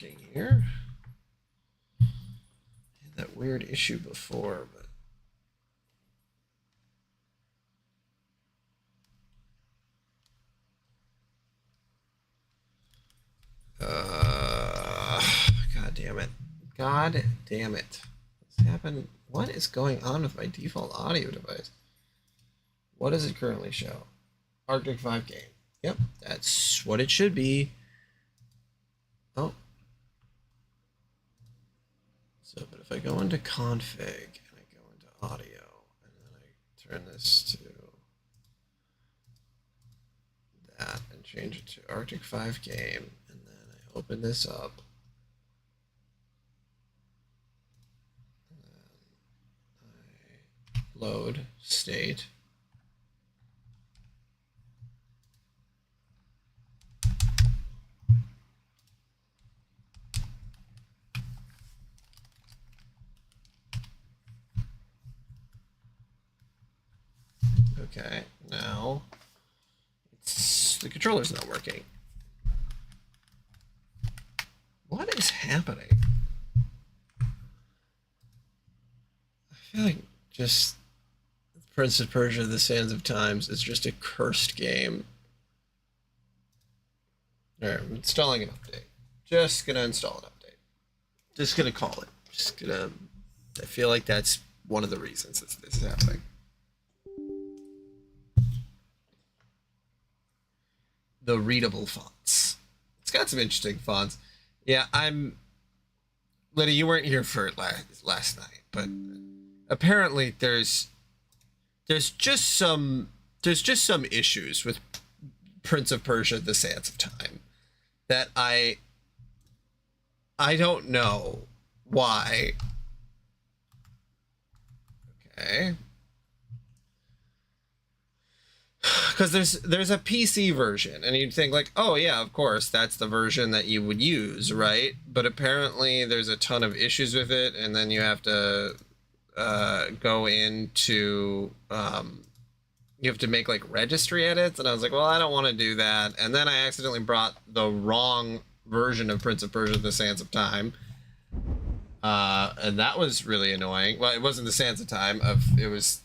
Here. I had that weird issue before, but God damn it. God damn it. What's happened? What is going on with my default audio device? What does it currently show? Arctic 5 game. Yep, that's what it should be. Oh. So, but if I go into config and I go into audio and then I turn this to that and change it to Arctic 5 game and then I open this up. Load state. Okay, now the controller's not working. What is happening? I feel like just Prince of Persia: The Sands of Times is just a cursed game. Alright, I'm installing an update. Just gonna install an update. Just gonna call it. Just gonna... I feel like that's one of the reasons this is happening. The readable fonts. It's got some interesting fonts. Yeah, Liddy, you weren't here for it last night, but apparently there's just some issues with Prince of Persia: The Sands of Time that I don't know why. Okay. Because there's a PC version, and you'd think like, oh yeah, of course, that's the version that you would use, right? But apparently there's a ton of issues with it, and then you have to go into you have to make like registry edits, and I was like, well, I don't want to do that. And then I accidentally brought the wrong version of Prince of Persia: The Sands of Time, and that was really annoying. Well, it wasn't the Sands of Time, it was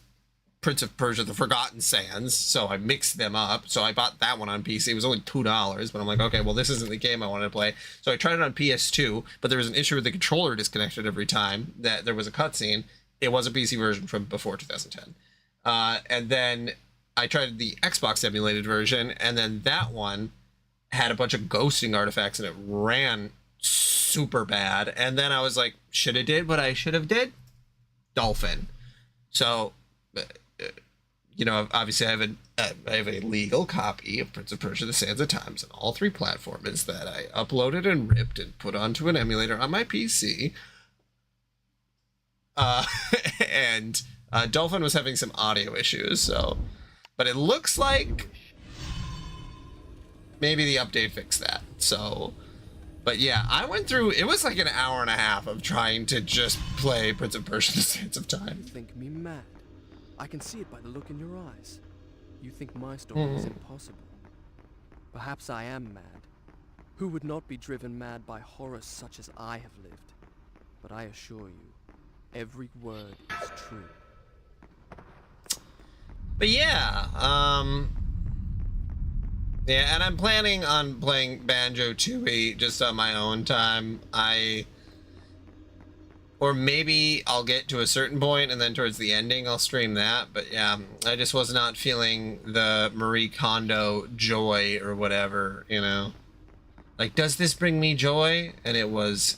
Prince of Persia: The Forgotten Sands, so I mixed them up. So I bought that one on PC. It was only $2, but I'm like, okay, well, this isn't the game I wanted to play. So I tried it on PS2, but there was an issue with the controller disconnected every time that there was a cutscene. It was a PC version from before 2010. And then I tried the Xbox emulated version, and then that one had a bunch of ghosting artifacts, and it ran super bad. And then I was like, should have did what I should have did? Dolphin. So... you know, obviously I have a legal copy of Prince of Persia: The Sands of Times on all 3 platforms that I uploaded and ripped and put onto an emulator on my PC. And Dolphin was having some audio issues, so... But it looks like maybe the update fixed that, so... But yeah, I went through... It was like an hour and a half of trying to just play Prince of Persia: The Sands of Time. Think me mad. I can see it by the look in your eyes. You think my story is impossible. Perhaps I am mad. Who would not be driven mad by horrors such as I have lived? But I assure you, every word is true. But yeah, yeah, and I'm planning on playing Banjo-Tooie just on my own time. Or maybe I'll get to a certain point and then towards the ending I'll stream that. But yeah, I just was not feeling the Marie Kondo joy or whatever, you know. Like, does this bring me joy? And it was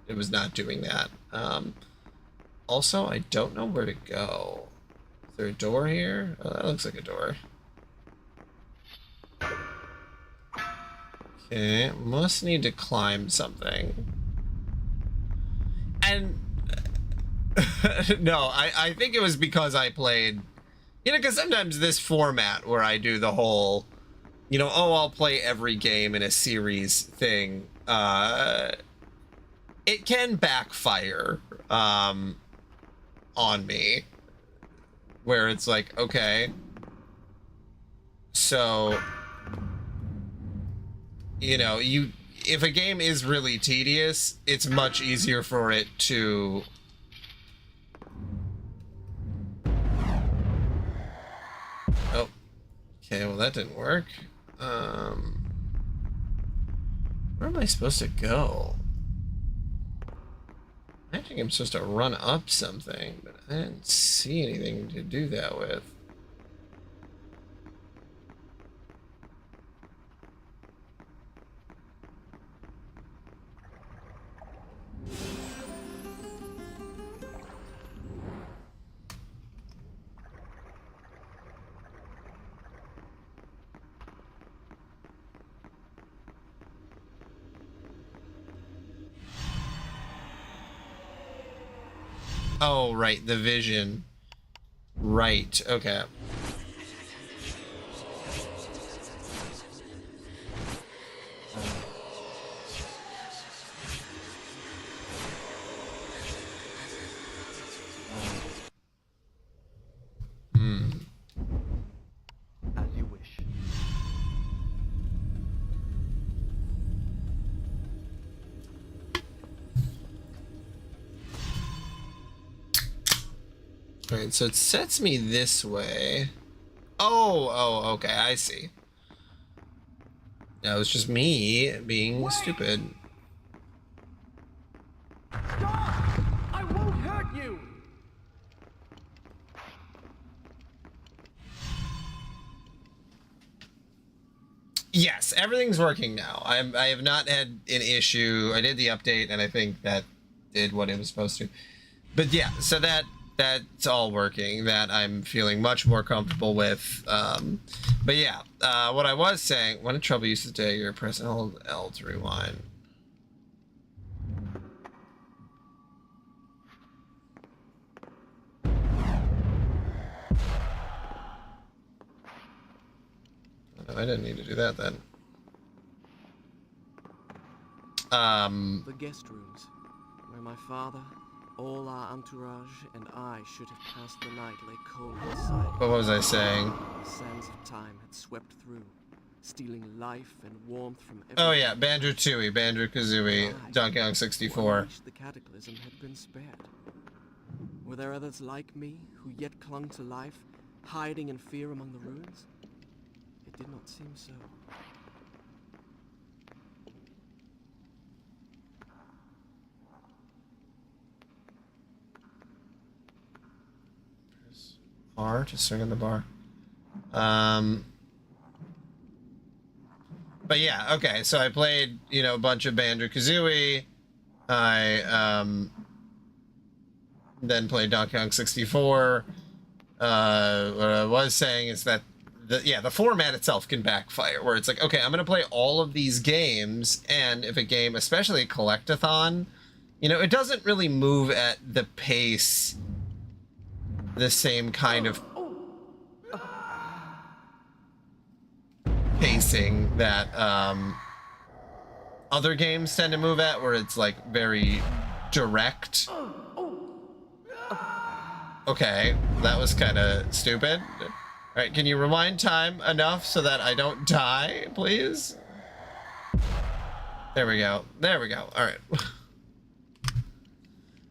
not doing that. Also, I don't know where to go. Is there a door here? Oh, that looks like a door. Okay, must need to climb something. And no, I think it was because I played, you know, because sometimes this format where I do the whole, you know, oh, I'll play every game in a series thing, it can backfire on me, where it's like, okay, so, you know, if a game is really tedious, it's much easier for it to... Oh. Okay, well that didn't work. Where am I supposed to go? I think I'm supposed to run up something, but I didn't see anything to do that with. Oh, right, the vision. Right, okay. As you wish. Alright, so it sets me this way. Oh, okay, I see. That was just me being stupid. Stop! I won't hurt you! Yes, everything's working now. I have not had an issue. I did the update, and I think that did what it was supposed to. But yeah, so that's all working. That I'm feeling much more comfortable with. But yeah, what I was saying, when in trouble uses dagger, press and hold L to rewind. I didn't need to do that then. The guest rooms, where my father, all our entourage, and I should have passed the night lay cold inside. What was I saying? The sands of time had swept through, stealing life and warmth from every... Oh yeah, Banjo-Tooie, Banjo-Kazooie, Donkey Kong 64. The cataclysm had been spared. Were there others like me who yet clung to life, hiding in fear among the ruins? It did not seem so. R to swing on the bar. But yeah, okay, so I played, you know, a bunch of Banjo-Kazooie. I then played Donkey Kong 64. What I was saying is that the format itself can backfire, where it's like, okay, I'm gonna play all of these games, and if a game, especially a collectathon, you know, it doesn't really move at the pace, the same kind of pacing that other games tend to move at, where it's like very direct. Okay, that was kind of stupid. All right, can you rewind time enough so that I don't die, please? There we go. There we go. All right.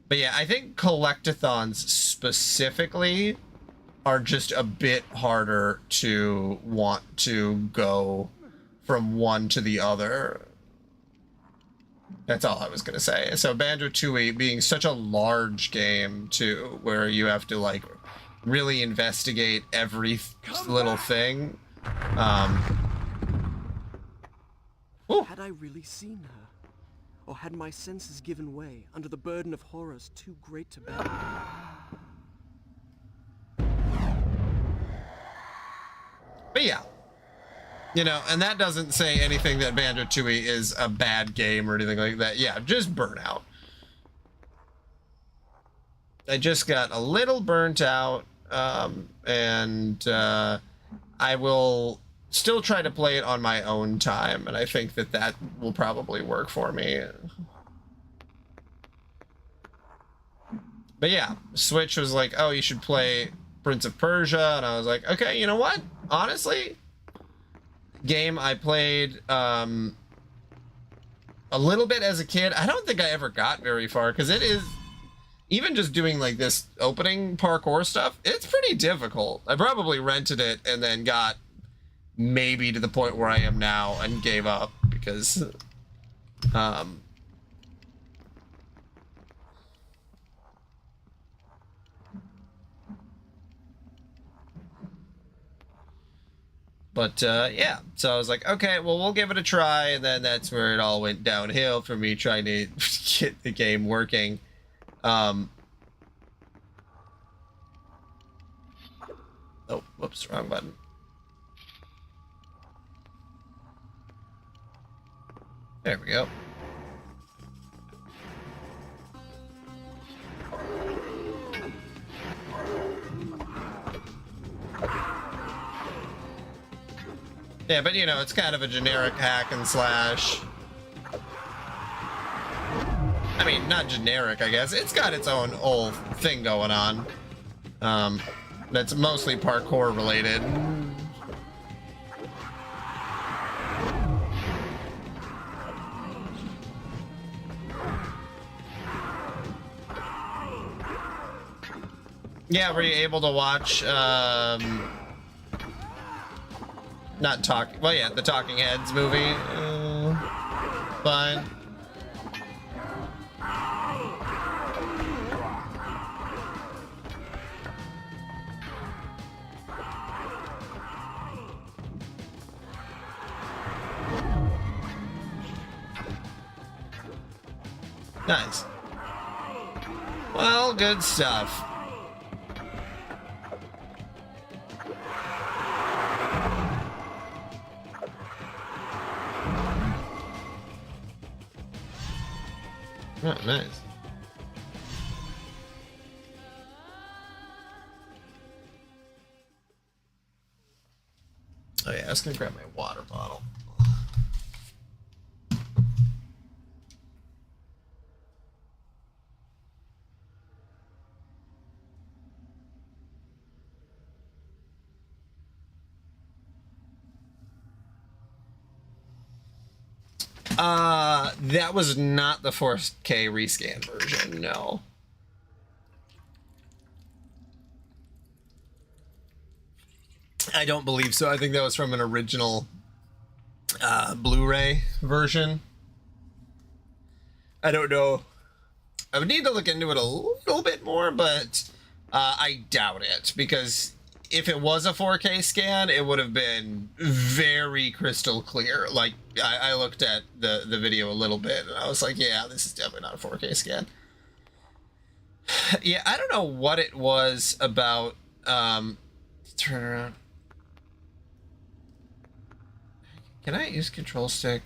But yeah, I think collectathons specifically are just a bit harder to want to go from one to the other. That's all I was gonna say. So Banjo-Tooie being such a large game too, where you have to like really investigate every little thing. Had I really seen her? Or had my senses given way under the burden of horrors too great to bear? But yeah, you know, and that doesn't say anything that Banjo-Tooie is a bad game or anything like that. Yeah, just burnout. I just got a little burnt out, and I will still try to play it on my own time, and I think that that will probably work for me. But yeah, Switch was like, oh, you should play Prince of Persia, and I was like, okay, you know what? Honestly, game I played a little bit as a kid. I don't think I ever got very far, because it is, even just doing like this opening parkour stuff, it's pretty difficult. I probably rented it and then got maybe to the point where I am now and gave up, because but yeah, so I was like, okay, well, we'll give it a try, and then that's where it all went downhill for me trying to get the game working. Oh, whoops, wrong button. There we go. Yeah, but you know, it's kind of a generic hack and slash. I mean, not generic, I guess. It's got its own old thing going on. That's mostly parkour related. Yeah, were you able to watch, not talk, well, yeah, the Talking Heads movie? Fine. Nice. Well, good stuff. Oh, nice. Oh yeah, I was gonna grab my water bottle. That was not the 4K rescan version, no. I don't believe so. I think that was from an original Blu-ray version. I don't know. I would need to look into it a little bit more, but I doubt it, because if it was a 4K scan, it would have been very crystal clear. Like, I looked at the video a little bit, and I was like, yeah, this is definitely not a 4K scan. Yeah, I don't know what it was about, turn around. Can I use control stick?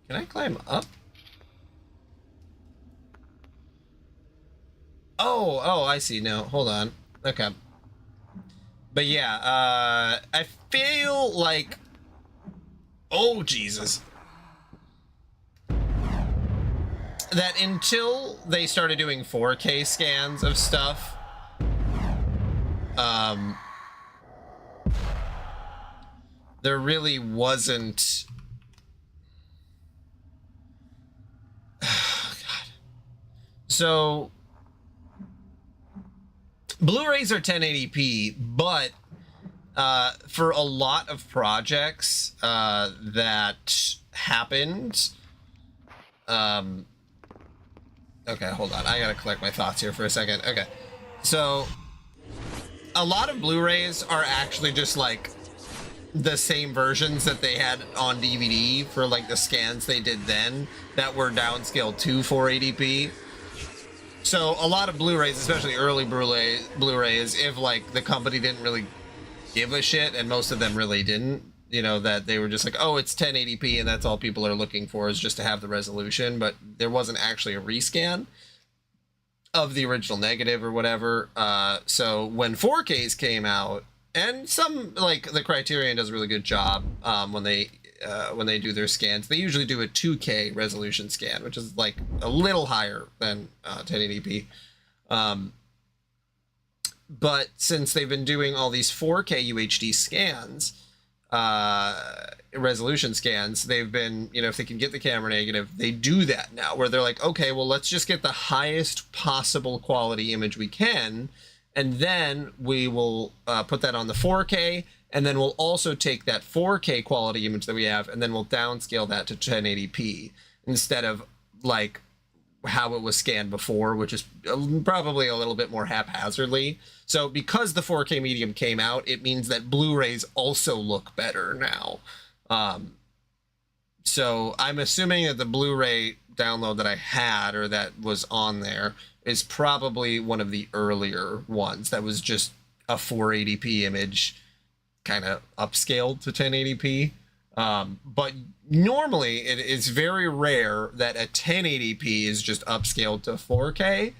Can I climb up? Oh, I see. No, hold on. Okay. But yeah, I feel like... Oh, Jesus. That until they started doing 4K scans of stuff, there really wasn't... Oh, God. So... Blu-rays are 1080p, but for a lot of projects that happened, okay, hold on, I gotta collect my thoughts here for a second. Okay, so a lot of Blu-rays are actually just like the same versions that they had on DVD for like the scans they did then that were downscaled to 480p. So a lot of Blu-rays, especially early Blu-rays, if like the company didn't really give a shit, and most of them really didn't, you know, that they were just like, oh, it's 1080p and that's all people are looking for is just to have the resolution, but there wasn't actually a rescan of the original negative or whatever. So when 4Ks came out, and some, like, the Criterion does a really good job when they do their scans. They usually do a 2K resolution scan, which is like a little higher than 1080p. But since they've been doing all these 4K UHD scans, resolution scans, they've been, you know, if they can get the camera negative, they do that now, where they're like, okay, well, let's just get the highest possible quality image we can, and then we will put that on the 4K, and then we'll also take that 4K quality image that we have, and then we'll downscale that to 1080p instead of like how it was scanned before, which is probably a little bit more haphazardly. So because the 4K medium came out, it means that Blu-rays also look better now. So I'm assuming that the Blu-ray download that I had, or that was on there, is probably one of the earlier ones that was just a 480p image kind of upscaled to 1080p. But normally it is very rare that a 1080p is just upscaled to 4K.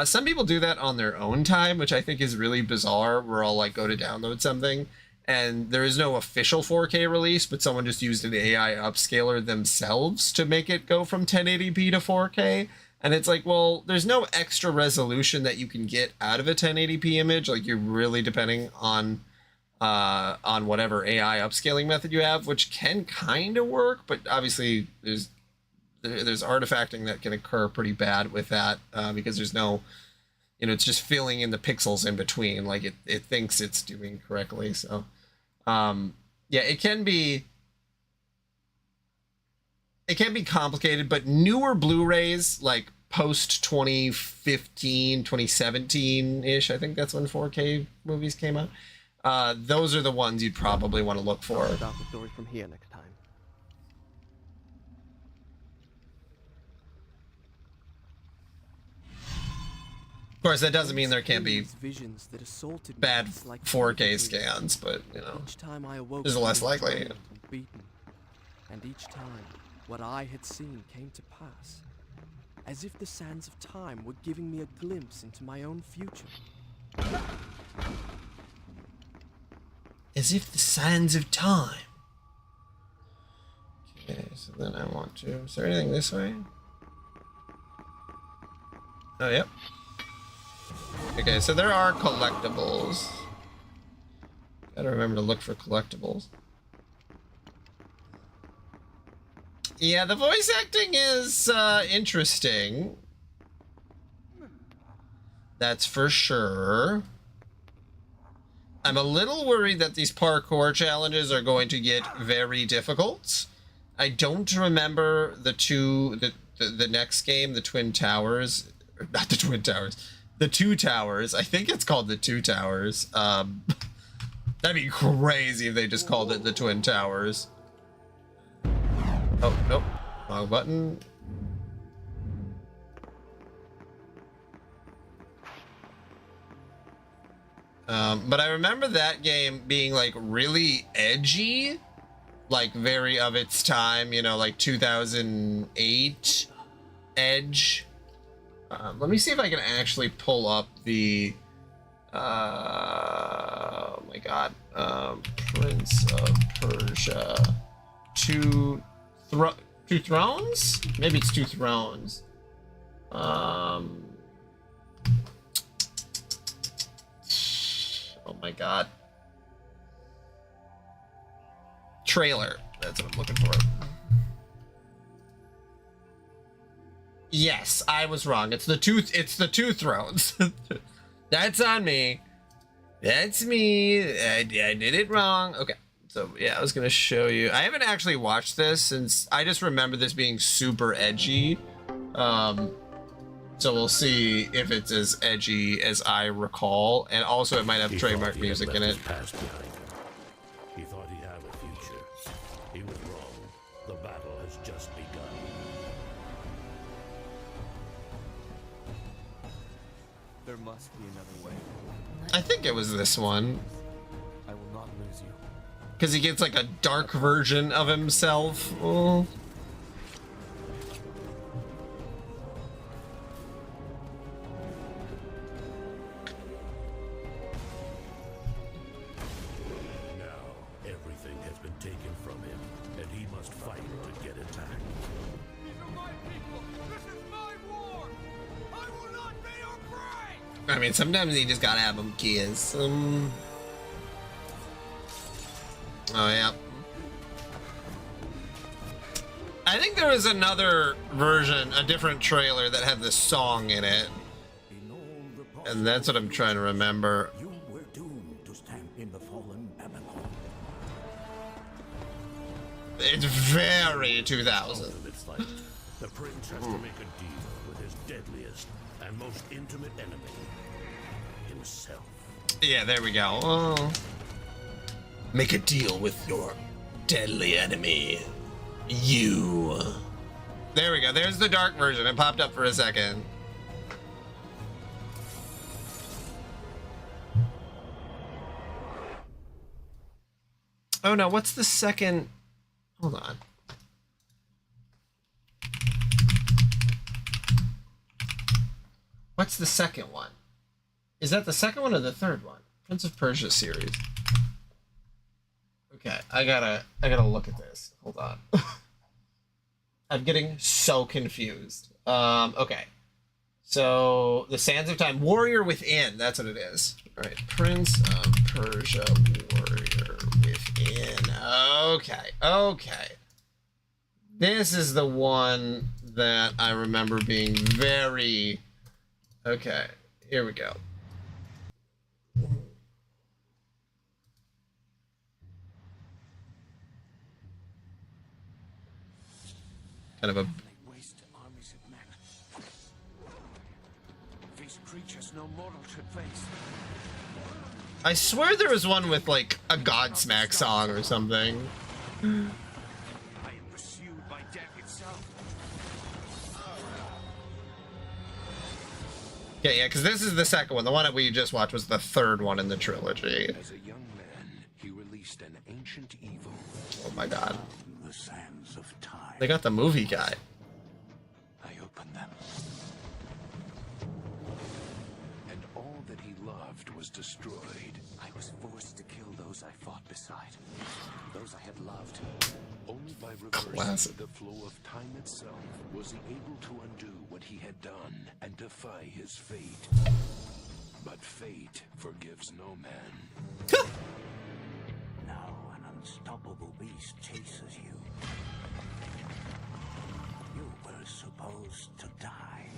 Some people do that on their own time, which I think is really bizarre, where I'll like go to download something and there is no official 4K release, but someone just used an AI upscaler themselves to make it go from 1080p to 4K. And it's like, well, there's no extra resolution that you can get out of a 1080p image. Like, you're really depending on whatever AI upscaling method you have, which can kind of work, but obviously there's artifacting that can occur pretty bad with that, because there's no, you know, it's just filling in the pixels in between, like it thinks it's doing correctly. So yeah, it can be complicated, but newer Blu-rays, like post 2015, 2017 ish, I think that's when 4K movies came out. Those are the ones you'd probably want to look for. About the story from here next time. Of course, that doesn't mean there can't be bad 4K scans, but, you know, there's less likely. And each time, what I had seen came to pass, as if the sands of time were giving me a glimpse into my own future. As if the sands of time. Okay, so then I want to... Is there anything this way? Oh, yep. Okay, so there are collectibles. Gotta remember to look for collectibles. Yeah, the voice acting is interesting. That's for sure. I'm a little worried that these parkour challenges are going to get very difficult. I don't remember the next game, the Twin Towers, or not the Twin Towers, the Two Towers. I think it's called the Two Towers. That'd be crazy if they just called it the Twin Towers. Oh, nope. Wrong button. But I remember that game being like really edgy, like very of its time, you know, like 2008 edge. Let me see if I can actually pull up the, oh my god, Prince of Persia, Two Thrones? Maybe it's Two Thrones. Oh my god. Trailer. That's what I'm looking for. Yes, I was wrong. It's the Two Thrones. That's on me. That's me. I did it wrong. Okay. So yeah, I was gonna show you. I haven't actually watched this since I just remember this being super edgy. So we'll see if it's as edgy as I recall, and also it might have trademark music in it. He thought he had a future. He was wrong. The battle has just begun. There must be another way. I think it was this one, I will not lose you. because he gets like a dark version of himself. Oh. I mean, sometimes you just gotta have them kiss. Oh, yeah. I think there was another version, a different trailer that had this song in it. And that's what I'm trying to remember. You were doomed to stand in the fallen Babylon. It's very 2000. It's like the prince has to make a deal with his deadliest and most intimate enemy, himself. Yeah, there we go. Oh. Make a deal with your deadly enemy. You. There we go. There's the dark version. It popped up for a second. Oh no, what's the second? Hold on. What's the second one? Is that the second one or the third one? Prince of Persia series. Okay, I gotta look at this. Hold on. I'm getting so confused. Okay. So, The Sands of Time. Warrior Within. That's what it is. All right. Prince of Persia. Warrior Within. Okay. Okay. This is the one that I remember being very... Okay. Here we go. Kind of a... Waste armies of men. These creatures no mortal should face. I swear there was one with like a Godsmack song or something. I am pursued by death itself. Yeah, because this is the second one. The one that we just watched was the third one in the trilogy. As a young man, he released an ancient evil. Oh my god. The sands of time. They got the movie guy. I opened them. And all that he loved was destroyed. I was forced to kill those I fought beside. Those I had loved. Only by reversing Classic. the flow of time itself was he able to undo what he had done and defy his fate. But fate forgives no man. Now an unstoppable beast chases you. You were supposed to die,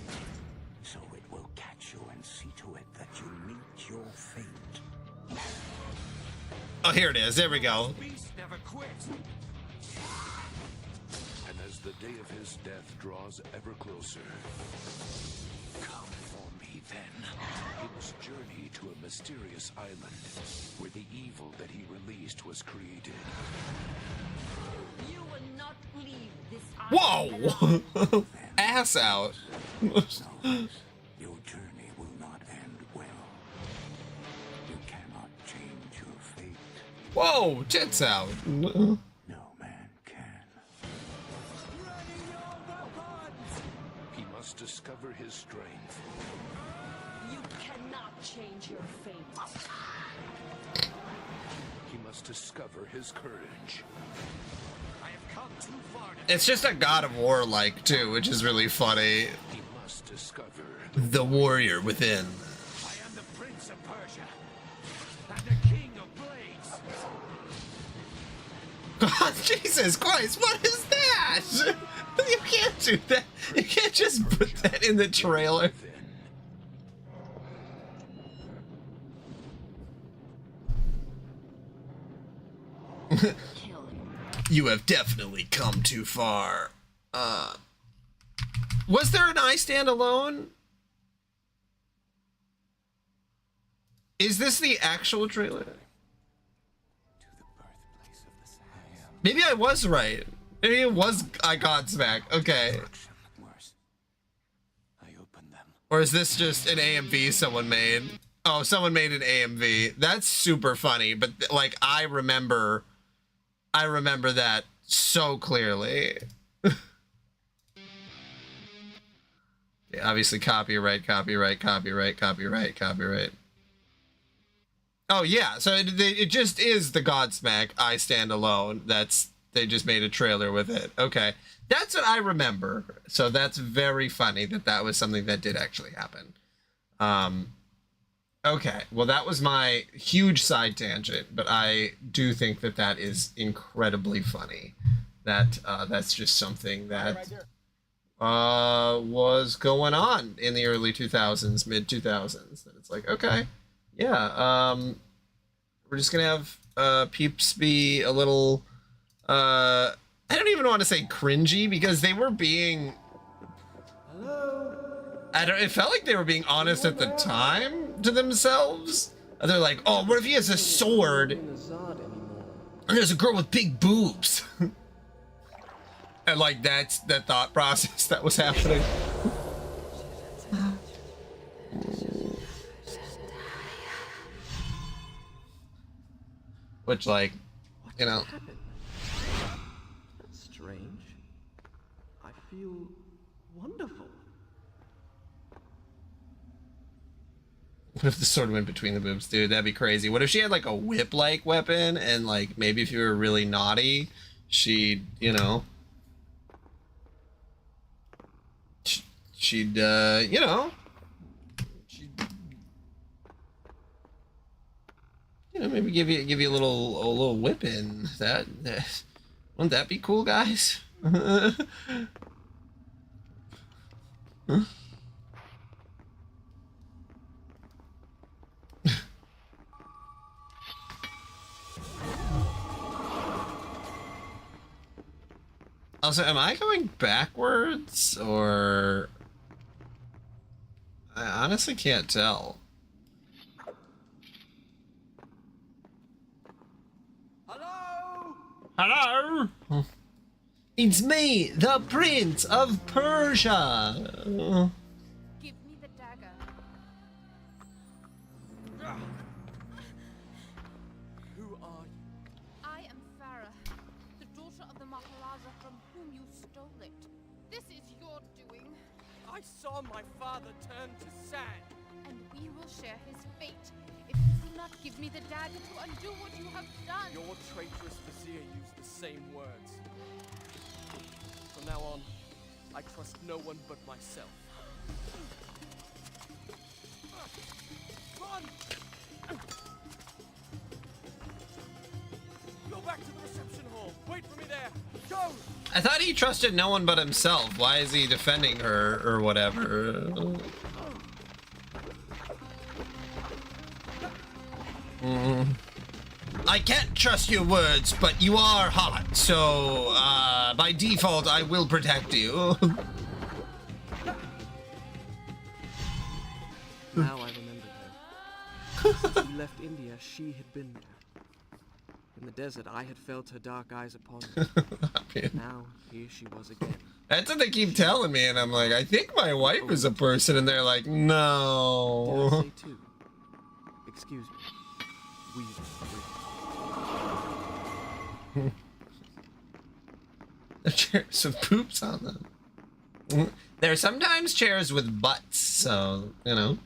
so it will catch you and see to it that you meet your fate. Oh, here it is. There we go. Beast never quits. And as the day of his death draws ever closer, come for me then. He must journey to a mysterious island where the evil that he released was created. You will not leave this island alone. Whoa! Ass out. Knows your journey will not end well. You cannot change your fate. Whoa! Tits out. No man can. He must discover his strength. You cannot change your fate. He must discover his courage. I have come too far to... It's just a God of War like too, which is really funny. He must discover The warrior within. I am the Prince of Persia and the King of Blades. Jesus Christ, what is that? You can't do that. You can't just put that in the trailer. Kill him. You have definitely come too far. Was there an I Stand Alone? Is this the actual trailer? Maybe I was right. Maybe it was I Godsmack. Okay. Worse. I opened them. Or is this just an AMV someone made? Oh, someone made an AMV. That's super funny, but like I remember that so clearly. Yeah, obviously copyright. Oh yeah, so it just is the Godsmack I Stand Alone. They just made a trailer with it. Okay, that's what I remember. So that's very funny that was something that did actually happen. Okay, well, that was my huge side tangent, but I do think that that is incredibly funny. That that's just something that was going on in the early 2000s, mid 2000s. And it's like, okay, yeah, we're just gonna have peeps be a little, I don't even want to say cringy, because they were being, it felt like they were being honest at the time to themselves. They're like, oh, what if he has a sword and there's a girl with big boobs? And like, that's the thought process that was happening. Which, like, you know. That's strange. I feel wonderful. What if the sword went between the boobs, dude? That'd be crazy. What if she had like a whip-like weapon, and like maybe if you were really naughty, she'd, you know, she'd you know, maybe give you a little whipping. That wouldn't that be cool, guys? Huh? Also, am I going backwards, or I honestly can't tell. Hello? It's me, the Prince of Persia. Give me the dagger. Who are you? I am Farah, the daughter of the Maharaja from whom you stole it. This is your doing, I saw my father turn to sand. and we will share his fate if you do not give me the dagger to undo what you have done. Your traitorous vizier used the same words. From now on, I trust no one but myself. Run! Go back to the reception hall. Wait for me there. Go! I thought he trusted no one but himself. Why is he defending her or whatever? I can't trust your words, but you are hot, so by default I will protect you. Now I remember her. Since we left India, she had been there. In the desert, I had felt her dark eyes upon me. Now, here she was again. That's what they keep telling me, and I'm like, I think my wife is a person, and they're like, Did I no. say two? Excuse me. We were three. The chairs with poops on them. There are sometimes chairs with butts, so, you know.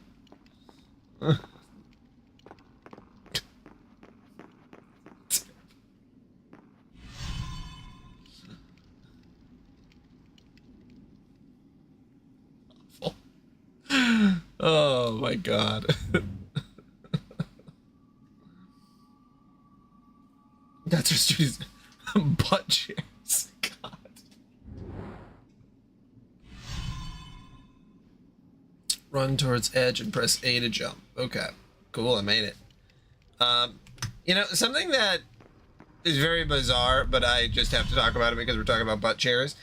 Oh my god. That's her students. Butt chairs. God. Run towards edge and press A to jump. Okay. Cool, I made it. You know, something that is very bizarre, but I just have to talk about it because we're talking about butt chairs.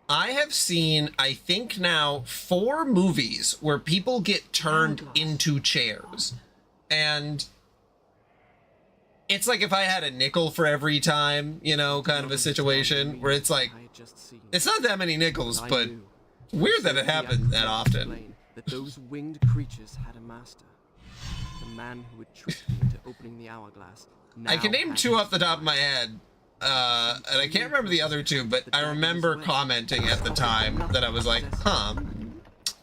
I have seen, I think now, 4 movies where people get turned into chairs. And it's like if I had a nickel for every time, you know, kind of a situation where it's like, I had just seen. it's not that many nickels, I but knew. weird that it happened that often. Explain that those winged creatures had a master. The man who had tricked me into opening the hourglass. I can now name had 2 his off the top of my head. And I can't remember the other 2, but I remember commenting at the time that I was like, huh.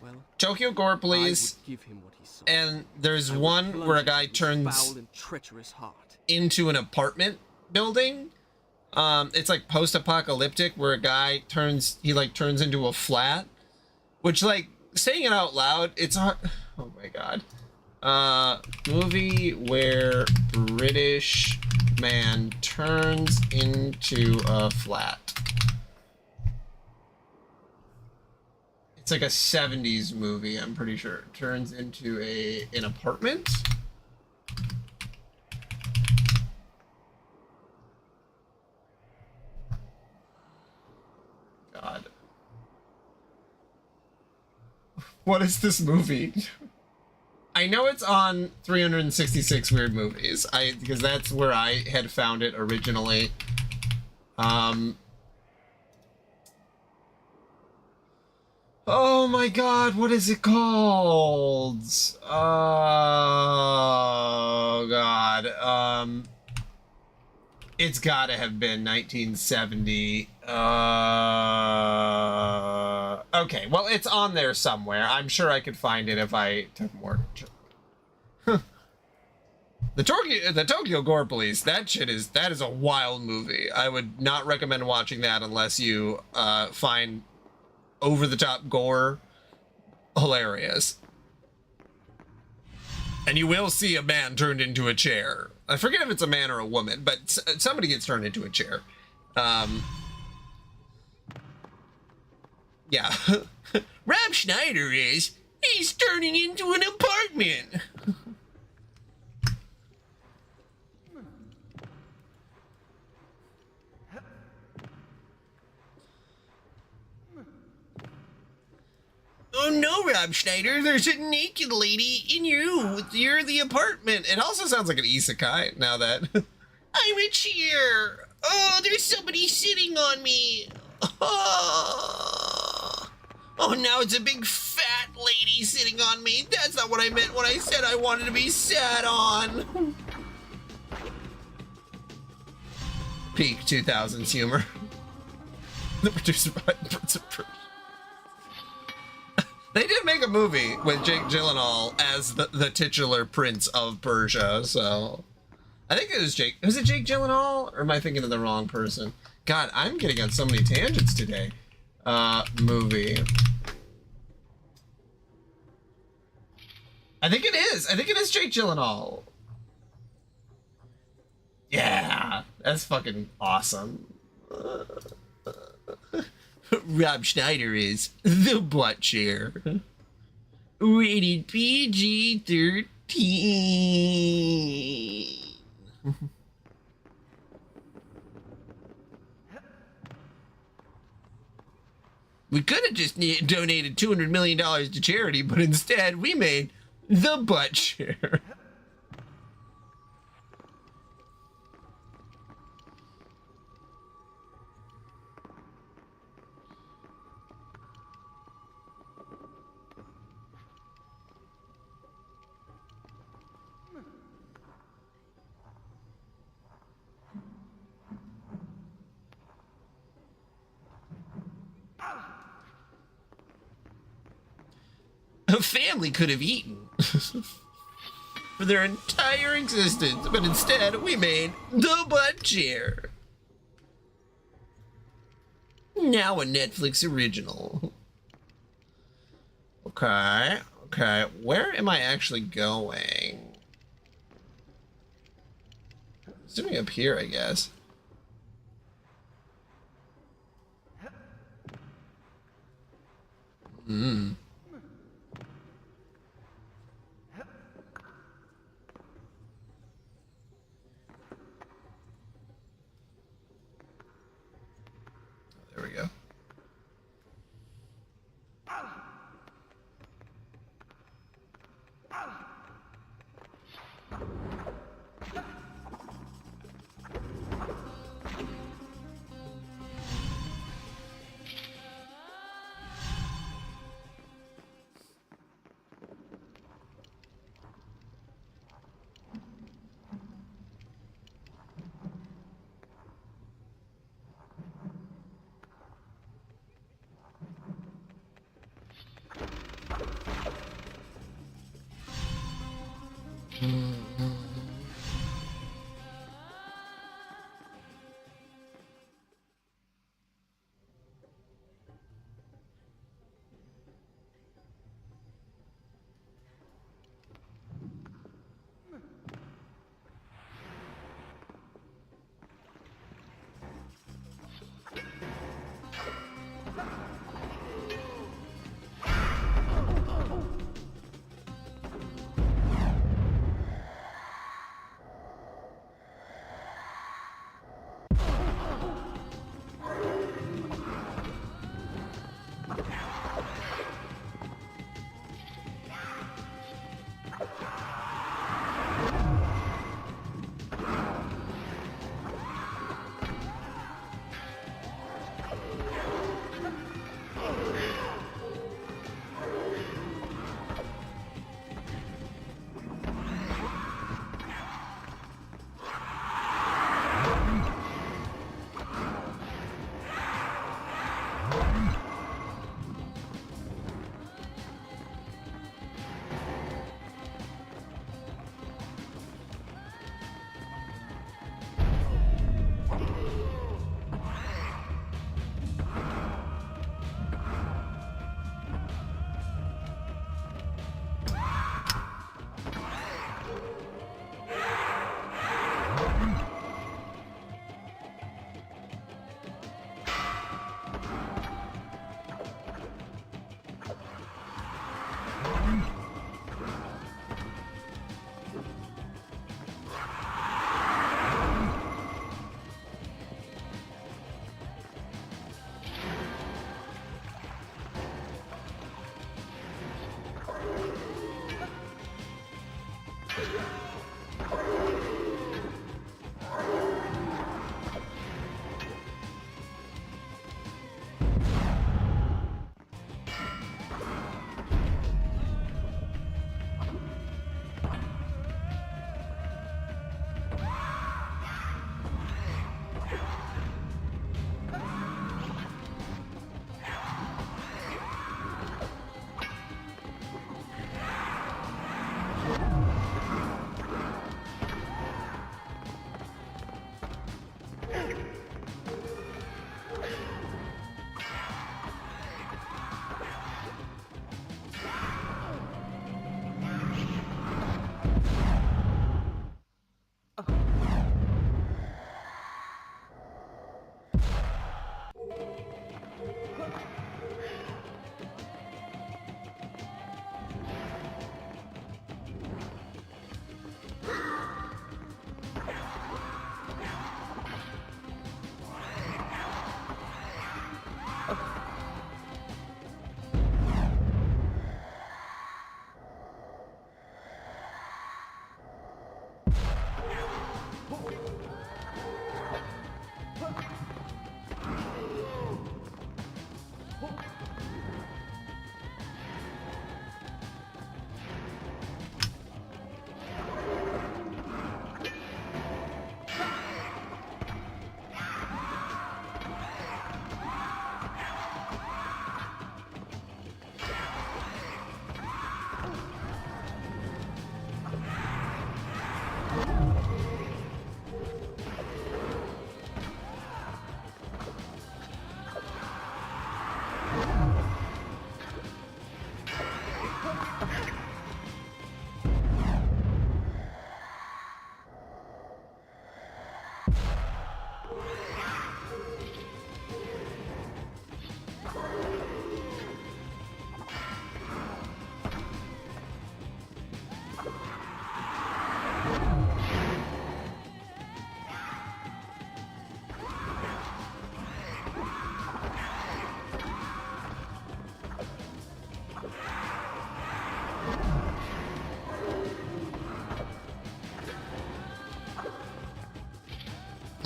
Well, Tokyo Gore, I please. would give him what he saw. And there's I would one plunge where a into guy his turns foul and treacherous heart. into an apartment building. It's like post-apocalyptic where a guy turns into a flat, which, like, saying it out loud, it's hard. Oh my god. Movie where British man turns into a flat. It's like a 70s movie, I'm pretty sure. It turns into an apartment. God. What is this movie? I know it's on 366 Weird Movies. Because that's where I had found it originally. Oh my god, what is it called? Oh god. It's gotta have been 1970. Okay, well, it's on there somewhere. I'm sure I could find it if I took more. The Tokyo Gore Police, that is a wild movie. I would not recommend watching that unless you find over-the-top gore hilarious. And you will see a man turned into a chair. I forget if it's a man or a woman, but somebody gets turned into a chair. Yeah. Rob Schneider he's turning into an apartment. Oh no, Rob Schneider, there's a naked lady in you're the apartment. It also sounds like an isekai now that I'm a chair. Oh, there's somebody sitting on me. Oh, now it's a big fat lady sitting on me. That's not what I meant when I said I wanted to be sat on. Peak 2000s humor. The producer behind Prince of Persia. They did make a movie with Jake Gyllenhaal as the titular Prince of Persia, so I think it was Jake. Was it Jake Gyllenhaal, or am I thinking of the wrong person? God, I'm getting on so many tangents today. Movie. I think it is. I think it is Jake Gyllenhaal. Yeah, that's fucking awesome. Rob Schneider is the butt chair. Rated PG-13. We could have just donated $200 million to charity, but instead we made the butt chair. A family could have eaten for their entire existence, but instead we made the butt chair. Now a Netflix original. Okay, where am I actually going? Assuming up here, I guess. There we go.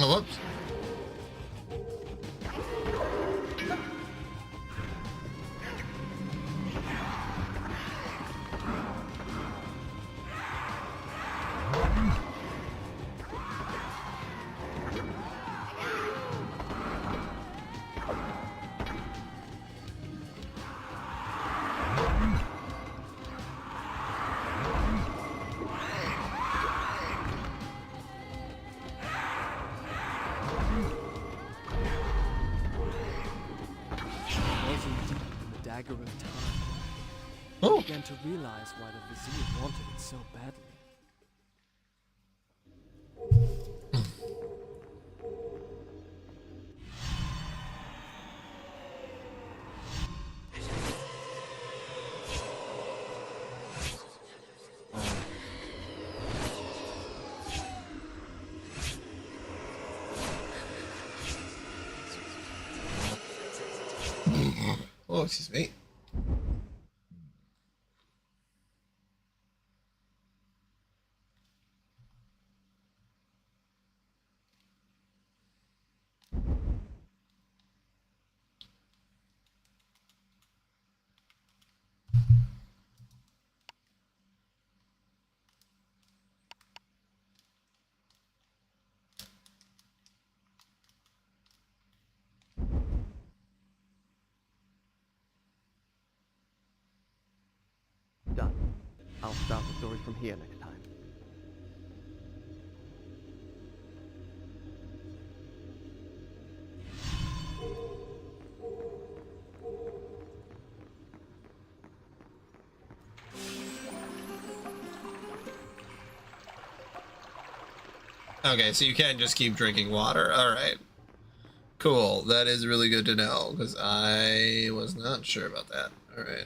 Oh, whoops. Was indeed the dagger of time. Oh. I began to realize why the Vizier wanted it so badly. Oh, excuse me. Done. I'll start the story from here next time. Okay, so you can't just keep drinking water. All right. Cool. That is really good to know because I was not sure about that. All right.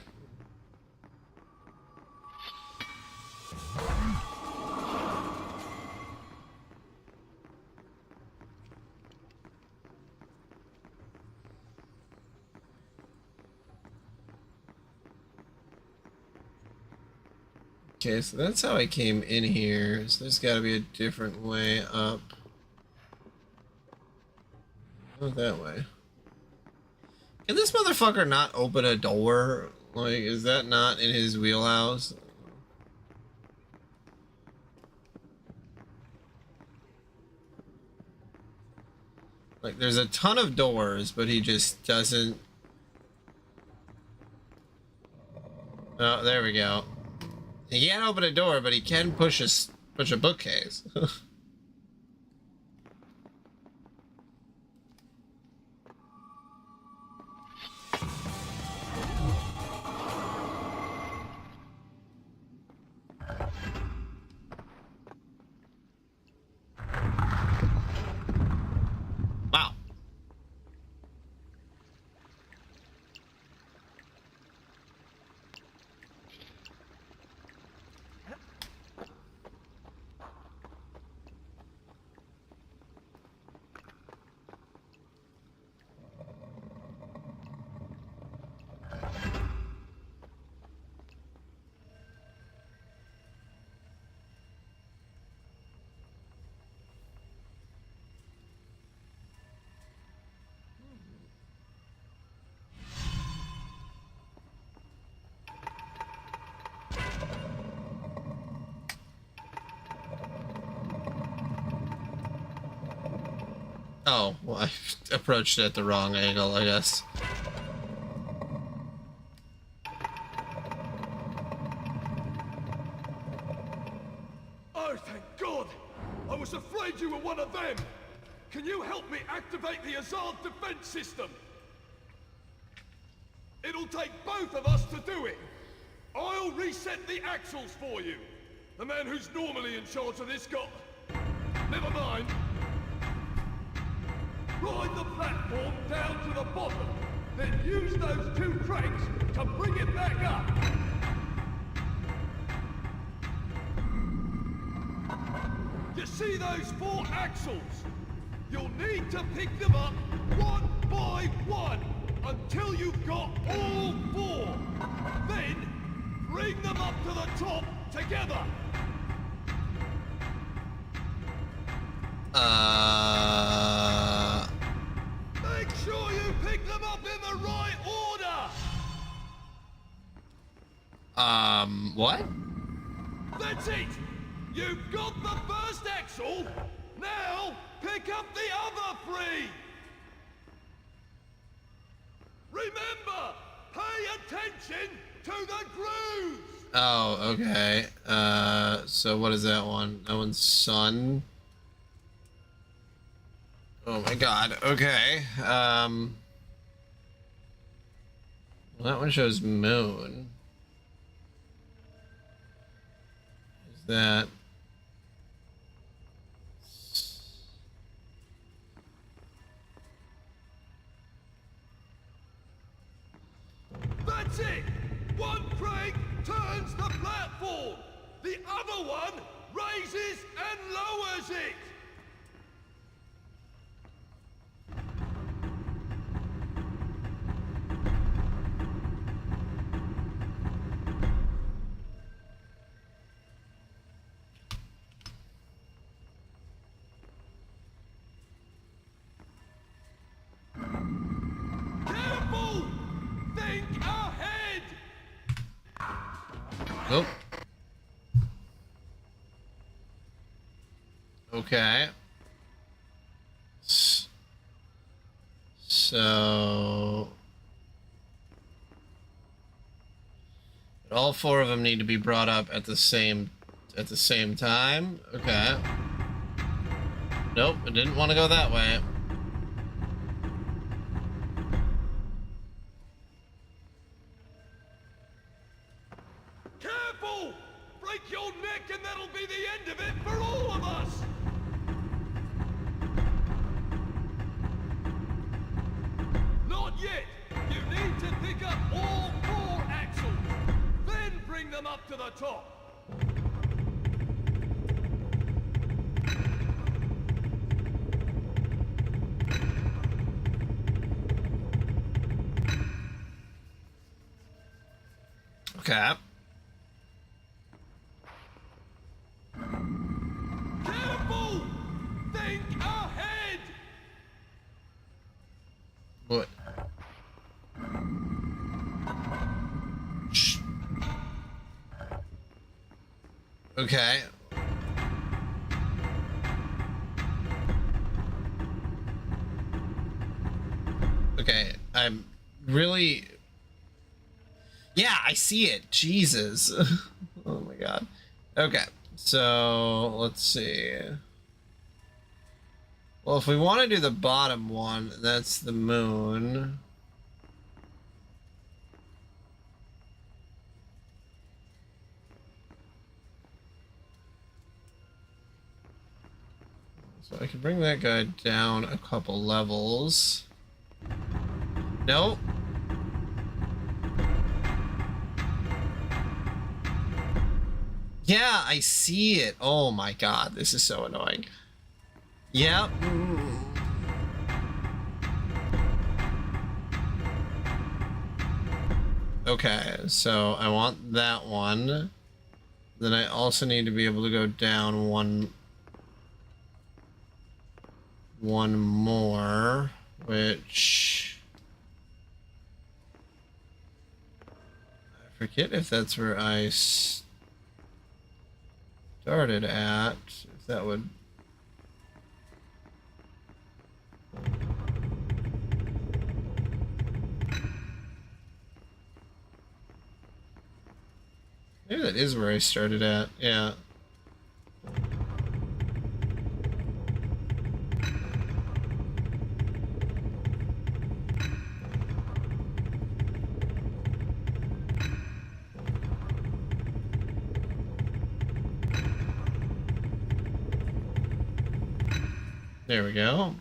Okay, so that's how I came in here. So there's got to be a different way up. Not that way. Can this motherfucker not open a door? Like, is that not in his wheelhouse? Like, there's a ton of doors, but he just doesn't... Oh, there we go. He can't open a door, but he can push a bookcase. Wow. Oh, well, I approached it at the wrong angle, I guess. Oh, thank God! I was afraid you were one of them! Can you help me activate the Azad defense system? It'll take both of us to do it! I'll reset the axles for you! The man who's normally in charge of this got... Never mind! Ride the platform down to the bottom, then use those two cranks to bring it back up! You see those 4 axles? You'll need to pick them up one by one until you've got all 4. Then, bring them up to the top together. Make sure you pick them up in the right order! What? That's it! You've got the first axle! Now, pick up the other three! Remember, pay attention to the grooves! Oh, okay. So what is that one? That one's sun. Oh my god, okay. Well, that one shows moon. Is that... That's it! One crank turns the platform! The other one raises and lowers it! Careful! Think ahead! Oh. Okay. So... all four of them need to be brought up at the same time. Okay. Nope, I didn't want to go that way. Careful! Break your neck and that'll be the end of it for all of us! Not yet! You need to pick up all four axles! Then bring them up to the top! Okay. Careful! Think ahead! What? Shh. Okay. Okay, I'm really... Yeah, I see it. Jesus. Oh my god. Okay, so let's see. Well, if we want to do the bottom one, that's the moon. So I can bring that guy down a couple levels. Nope. Yeah, I see it. Oh my god, this is so annoying. Yep. Okay, so I want that one. Then I also need to be able to go down one more, which I forget if that's where I started at. If that would... maybe that is where I started at. Yeah. There we go.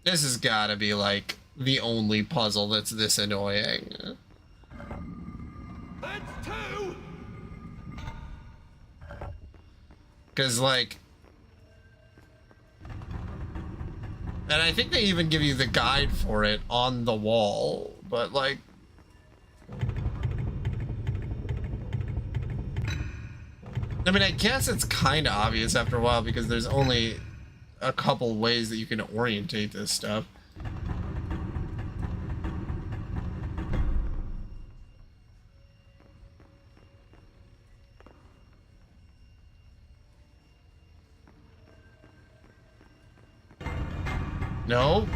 This has got to be like the only puzzle that's this annoying. That's two! Because like... and I think they even give you the guide for it on the wall, but like... I mean, I guess it's kind of obvious after a while because there's only a couple ways that you can orientate this stuff. No.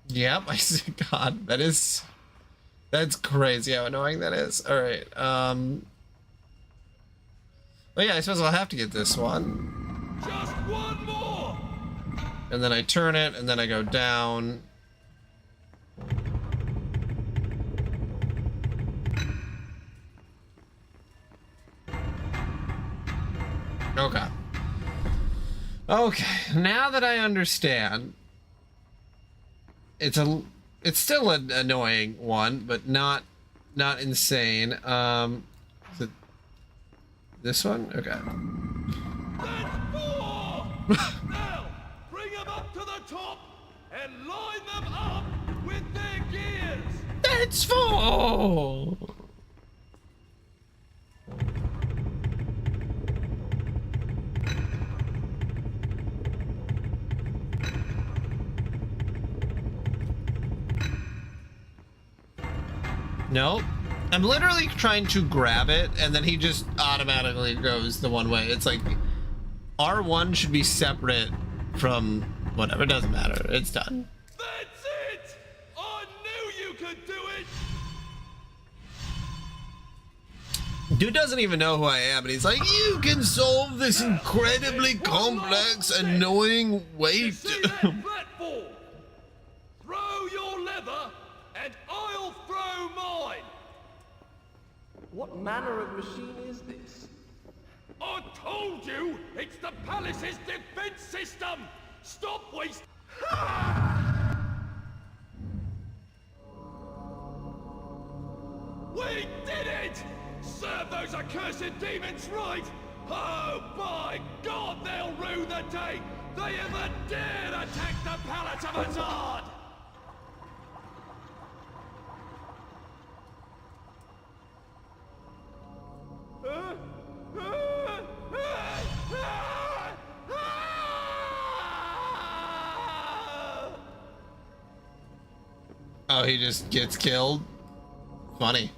Yep, I see. God, that's crazy how annoying that is. All right. Well, yeah, I suppose I'll have to get this one. Just one more! And then I turn it, and then I go down. Okay. Okay, now that I understand, it's still an annoying one, but not insane. Is it this one? Okay. That's four! Now, bring them up to the top and line them up with their gears! That's 4! Nope. I'm literally trying to grab it, and then he just automatically goes the one way. It's like R1 should be separate from whatever. It doesn't matter. It's done. That's it! I knew you could do it! Dude doesn't even know who I am, and he's like, you can solve this incredibly complex, annoying You weight. see that platform? Throw your lever, and I'll throw mine! What manner of machine is this? I told you, it's the palace's defense system! Stop wasting... We did it! Serve those accursed demons right! Oh, by God, they'll rue the day they ever dared attack the palace of Azad! Oh, he just gets killed? Funny.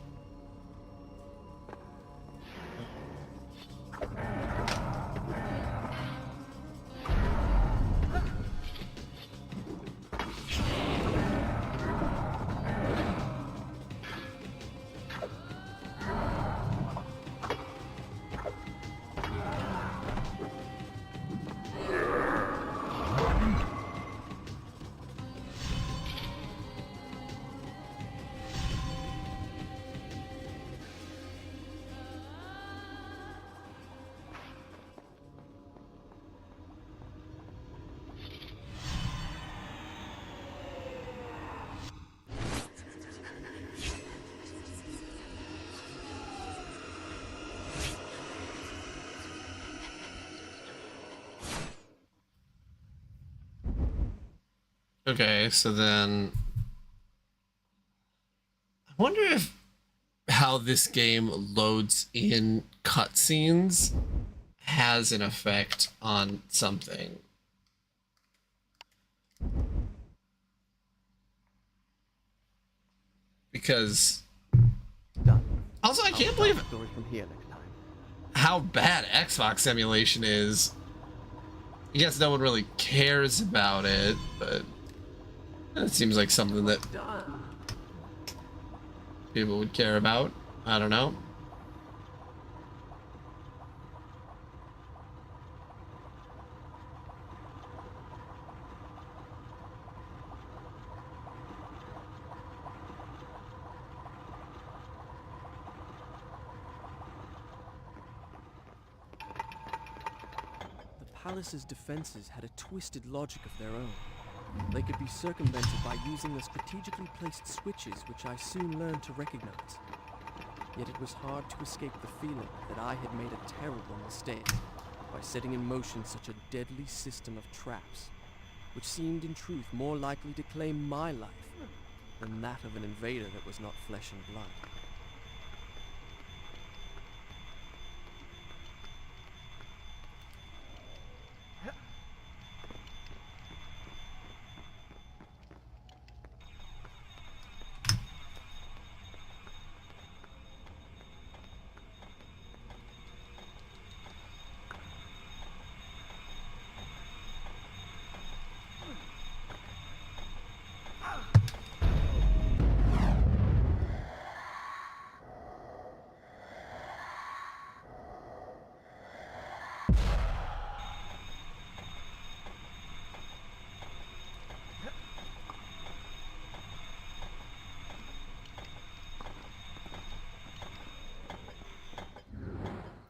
Okay, so then I wonder if how this game loads in cutscenes has an effect on something. Because Done. also I can't believe Story from here next time. how bad Xbox emulation is. I guess no one really cares about it, but it seems like something that Done. people would care about. I don't know. The palace's defenses had a twisted logic of their own. They could be circumvented by using the strategically placed switches, which I soon learned to recognize. Yet it was hard to escape the feeling that I had made a terrible mistake. by setting in motion such a deadly system of traps, which seemed in truth more likely to claim my life than that of an invader that was not flesh and blood.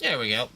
There we go.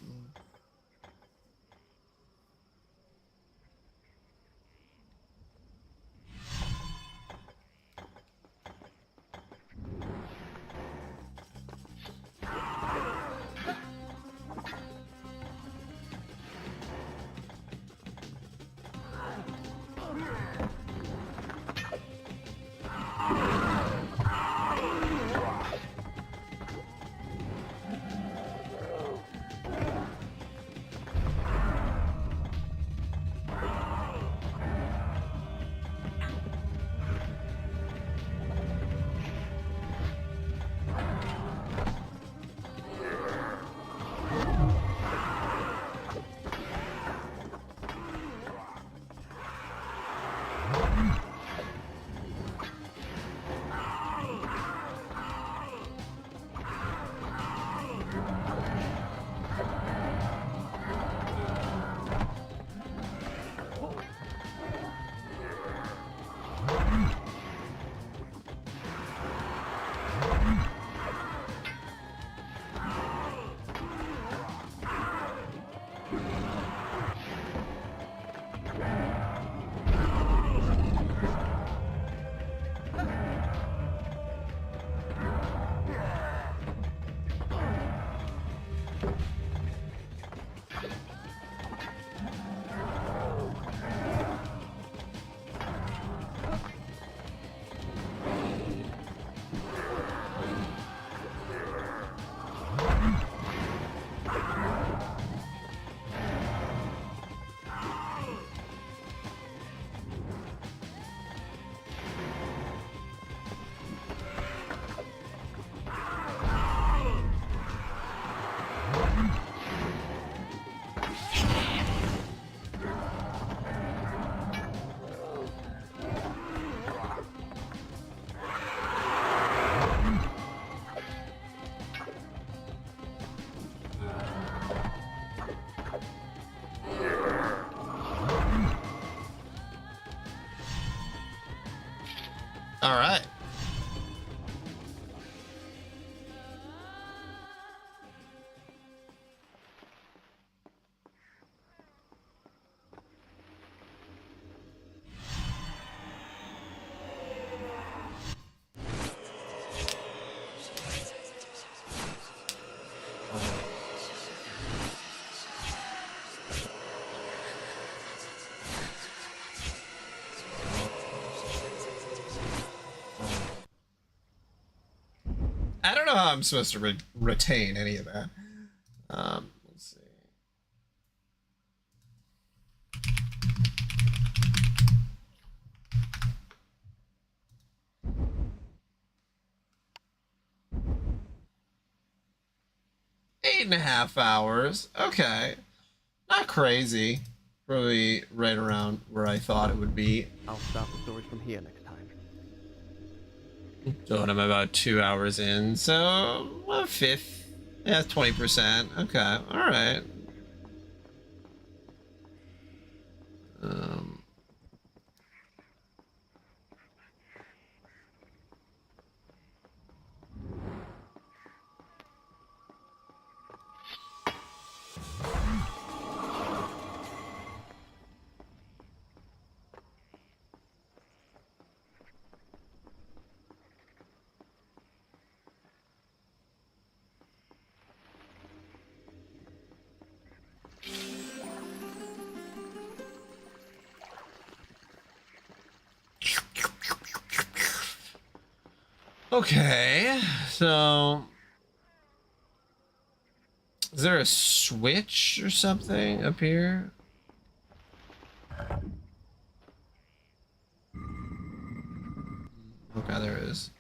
All right. I don't know how I'm supposed to retain any of that. Let's see. Eight and a half hours. Okay. Not crazy. Probably right around where I thought it would be. I'll start the story from here next time. So I'm about 2 hours in. So a fifth. Yeah, 20%. Okay. All right. Um. Okay, so is there a switch or something up here? Okay, there is.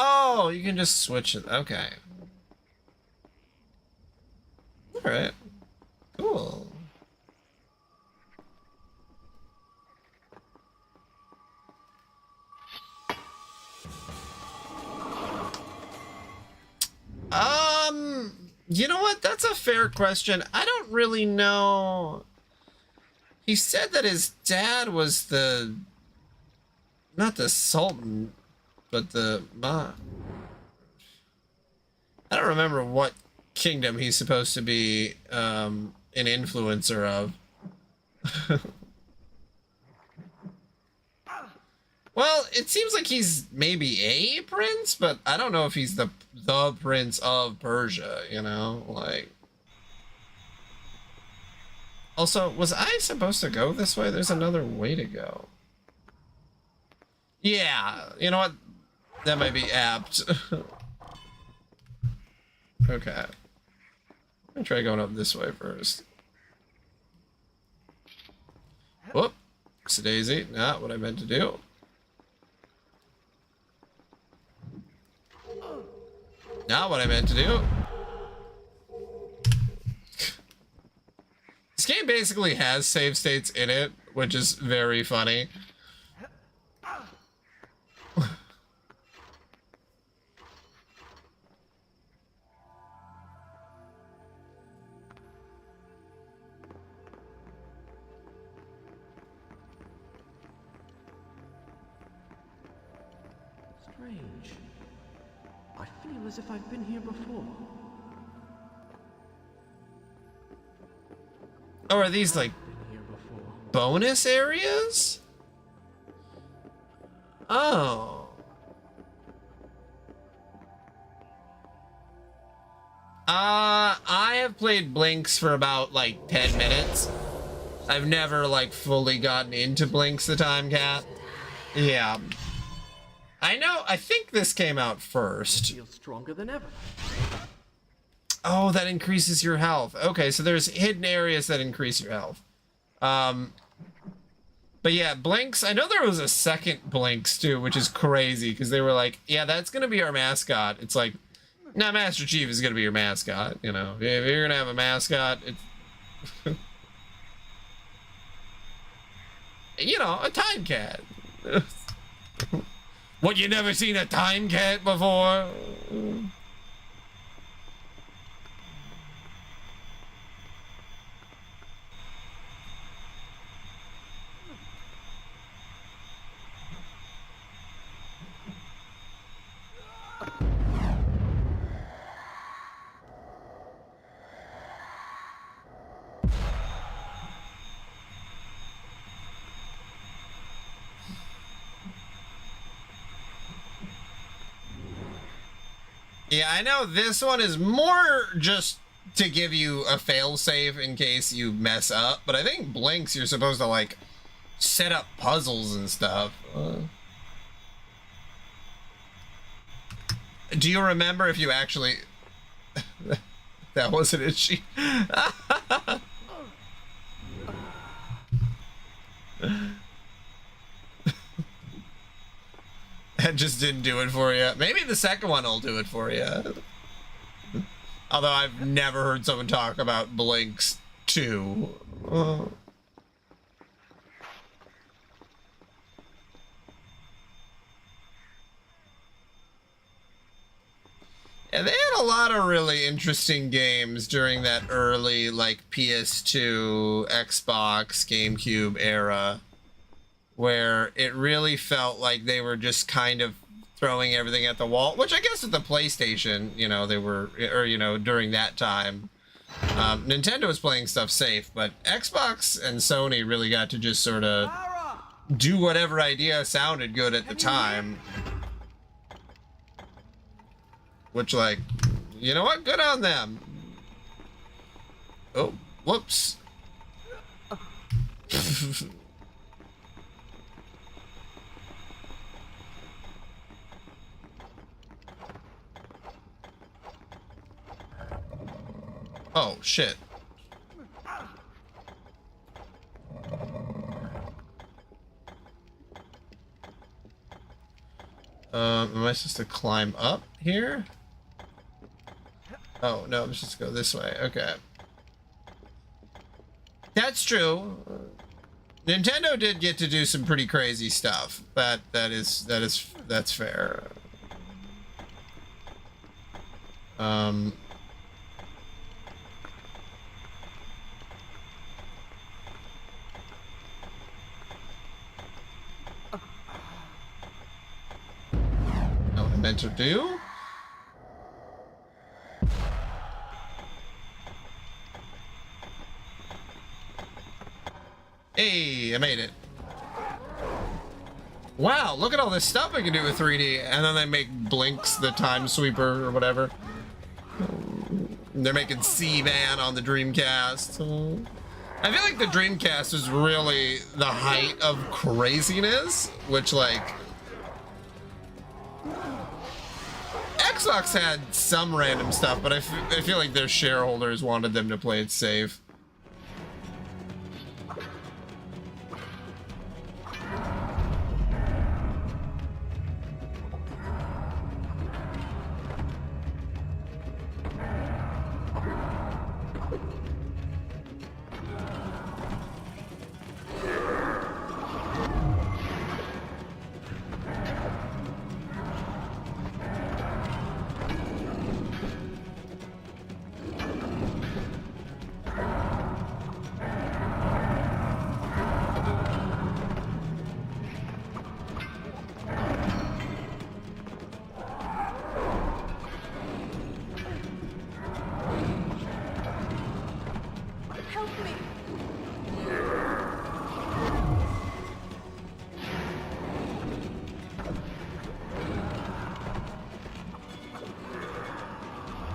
Oh, you can just switch it. Okay. All right. Cool. You know what? That's a fair question. I don't really know. He said that his dad was not the Sultan, but the I don't remember what kingdom he's supposed to be an influencer of. Well, it seems like he's maybe a prince, but I don't know if he's the prince of Persia, you know? Like, also, was I supposed to go this way? There's another way to go. Yeah, you know what? That might be apt. Okay. I'm gonna try going up this way first. Whoops, daisy, not what I meant to do. Not what I meant to do. This game basically has save states in it, which is very funny. Strange. I feel as if I've been here before. Oh, are these like Been here before. bonus areas? Oh. I have played Blinks for about like 10 minutes. I've never like fully gotten into Blinks the Time Cat. Yeah. I know, I think this came out first. I feel stronger than ever. Oh, that increases your health. Okay, so there's hidden areas that increase your health. But yeah, Blinks, I know there was a second Blinks too, which is crazy because they were like, yeah, that's going to be our mascot. It's like, nah, Master Chief is going to be your mascot. You know, if you're going to have a mascot, it's, you know, a time cat. What, you never seen a time cat before? Yeah, I know this one is more just to give you a failsafe in case you mess up, but I think Blinks you're supposed to like set up puzzles and stuff. Do you remember if you actually that wasn't it? She that just didn't do it for you. Maybe the second one will do it for you. Although I've never heard someone talk about Blinks 2. Yeah, they had a lot of really interesting games during that early, like, PS2, Xbox, GameCube era, where it really felt like they were just kind of throwing everything at the wall, which I guess with the PlayStation, you know, they were, or, you know, during that time, Nintendo was playing stuff safe, but Xbox and Sony really got to just sort of do whatever idea sounded good at the time. Which, like, you know what? Good on them. Oh, whoops. Oh, shit. Am I supposed to climb up here? Oh, no, I'm supposed to go this way. Okay. That's true. Nintendo did get to do some pretty crazy stuff. That's fair. What I meant to do? Hey, I made it. Wow, look at all this stuff I can do with 3D. And then they make Blinks the Time Sweeper or whatever. They're making Seaman on the Dreamcast. I feel like the Dreamcast was really the height of craziness, which, like, Xbox had some random stuff, but I feel like their shareholders wanted them to play it safe.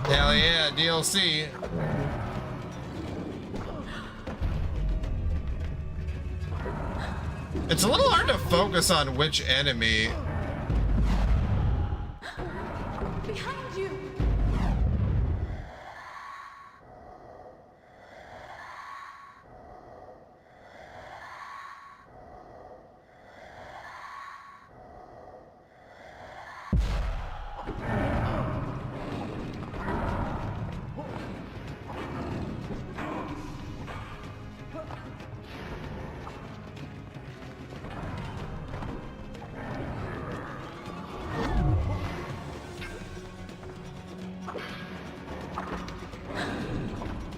Hell yeah, DLC. It's a little hard to focus on which enemy. Behind you!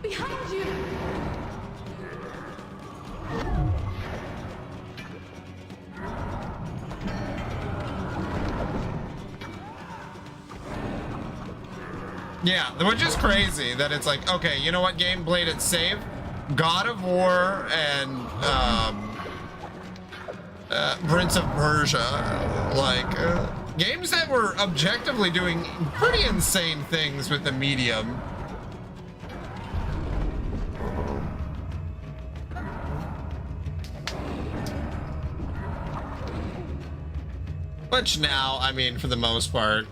Behind you! Yeah, which is crazy that it's like, okay, you know what game played it safe? God of War and Prince of Persia, like games that were objectively doing pretty insane things with the medium. Which now, I mean, for the most part,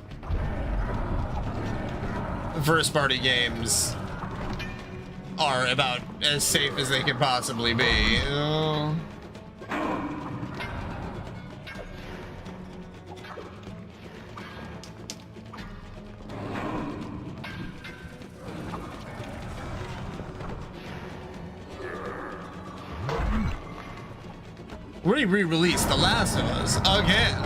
first party games are about as safe as they can possibly be. We re-released The Last of Us again.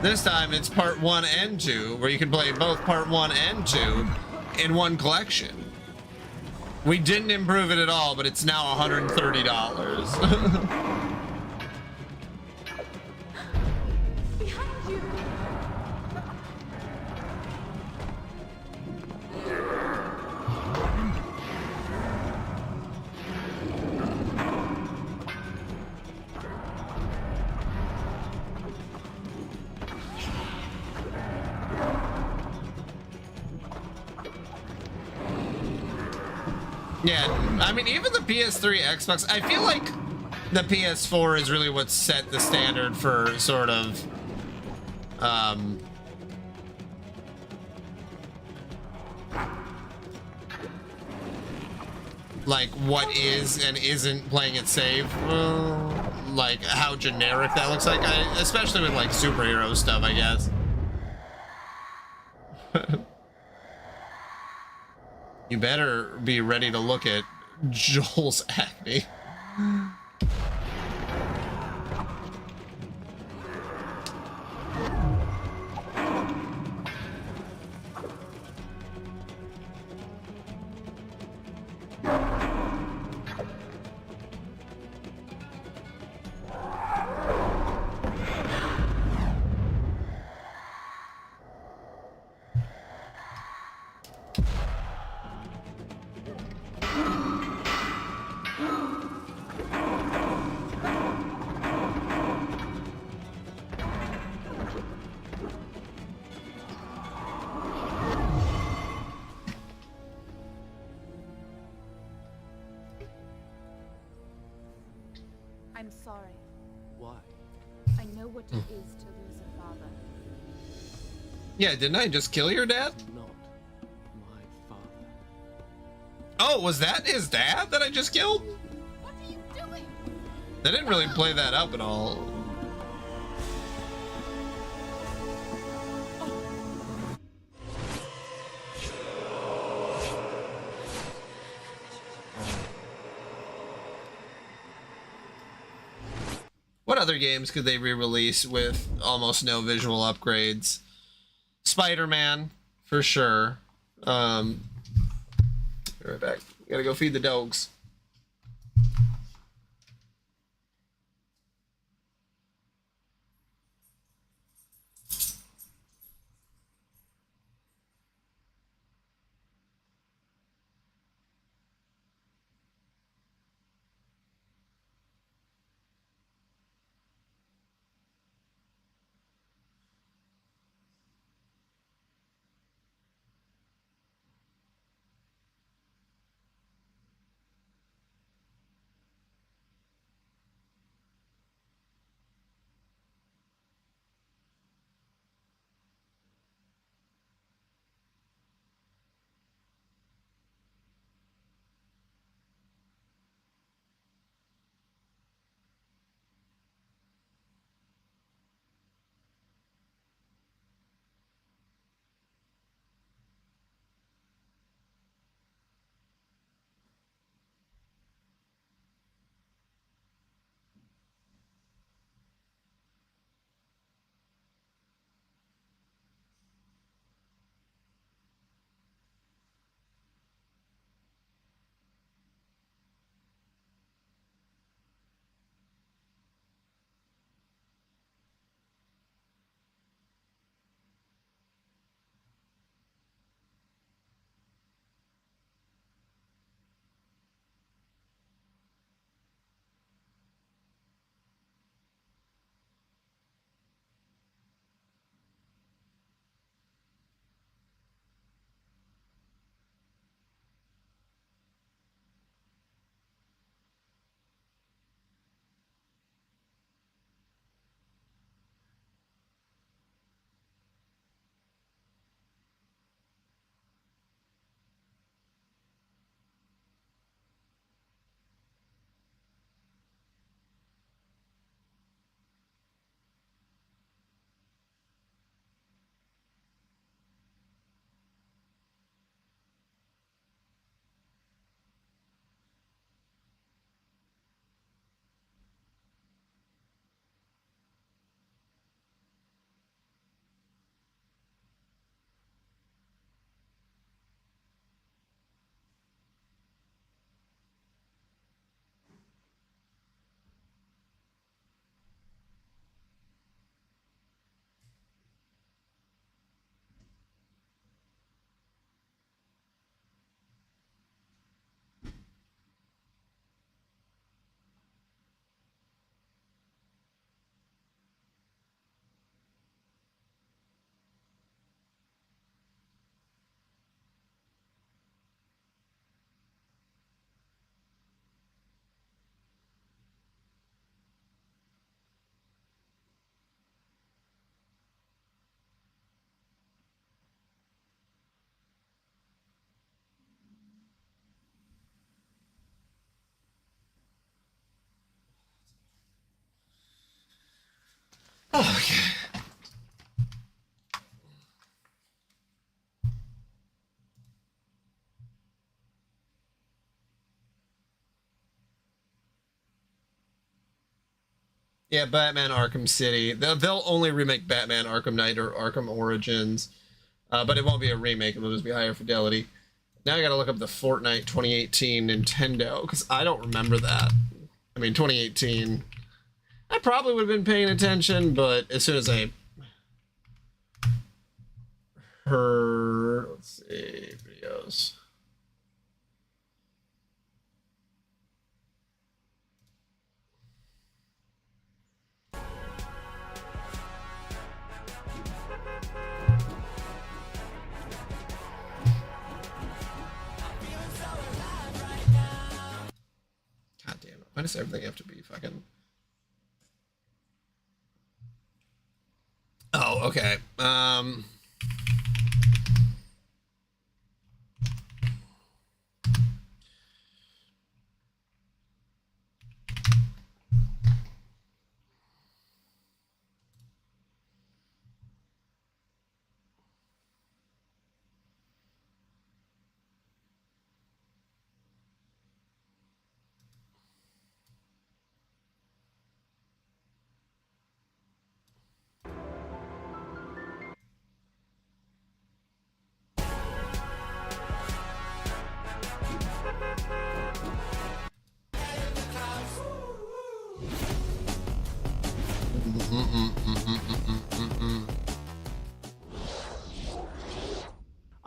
This time it's part 1 and 2, where you can play both part 1 and 2 in one collection. We didn't improve it at all, but it's now $130. Behind you! Yeah, I mean, even the PS3, Xbox, I feel like the PS4 is really what set the standard for sort of, like what is and isn't playing it safe. Like how generic that looks like, especially with like superhero stuff, I guess. You better be ready to look at Joel's acne. I'm sorry. Why? I know what it is to lose a father. Yeah, didn't I just kill your dad? Not my father. Oh, was that his dad that I just killed? What are you doing? They didn't really play that up at all. What other games could they re-release with almost no visual upgrades? Spider-Man, for sure. Be right back. Gotta go feed the dogs. Okay. Yeah, Batman Arkham City. They'll only remake Batman Arkham Knight or Arkham Origins, but it won't be a remake. It'll just be higher fidelity. Now I gotta look up the Fortnite 2018 Nintendo, because I don't remember that. I mean, 2018, I probably would have been paying attention, but as soon as I heard, let's see, videos. God damn it. Why does everything have to be fucking... Oh, okay.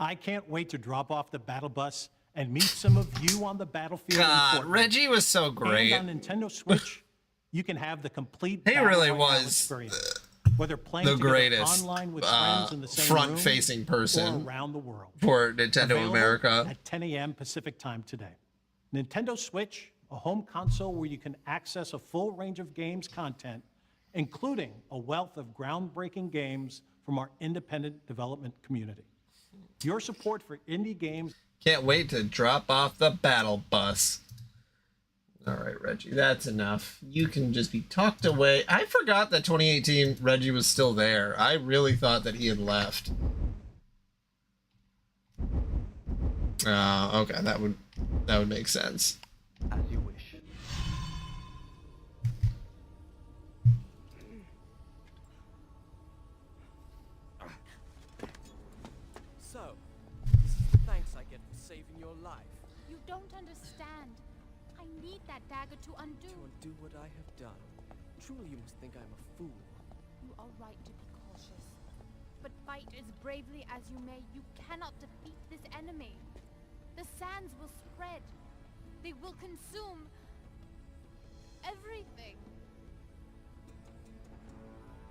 I can't wait to drop off the battle bus and meet some of you on the battlefield. God, Reggie was so great. And on Nintendo Switch, you can have the complete He Battle really Royale was experience. Whether playing the together greatest online with friends in the same front-facing room person or around the world. For Nintendo Available America. at 10 a.m. Pacific time today. Nintendo Switch, a home console where you can access a full range of games content, including a wealth of groundbreaking games from our independent development community. Your support for indie games. Can't wait to drop off the battle bus. All right, Reggie, that's enough. You can just be tucked away. I forgot that 2018 Reggie was still there. I really thought that he had left. Okay, that would make sense. As you wish. So, this is the thanks I get for saving your life. You don't understand. I need that dagger to undo. To undo what I have done. Truly you must think I am a fool. You are right to be cautious. But fight as bravely as you may, you cannot defeat this enemy. The sands will spread. They will consume everything.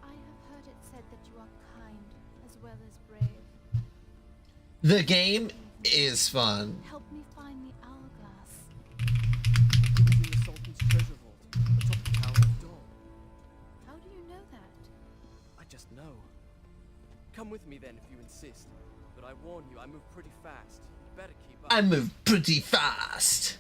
I have heard it said that you are kind as well as brave. The game is fun. Help me find the hourglass. It is in the Sultan's treasure vault, atop the Tower of Dawn. How do you know that? I just know. Come with me then if you insist. But I warn you, I move pretty fast. You better keep up. I move pretty fast.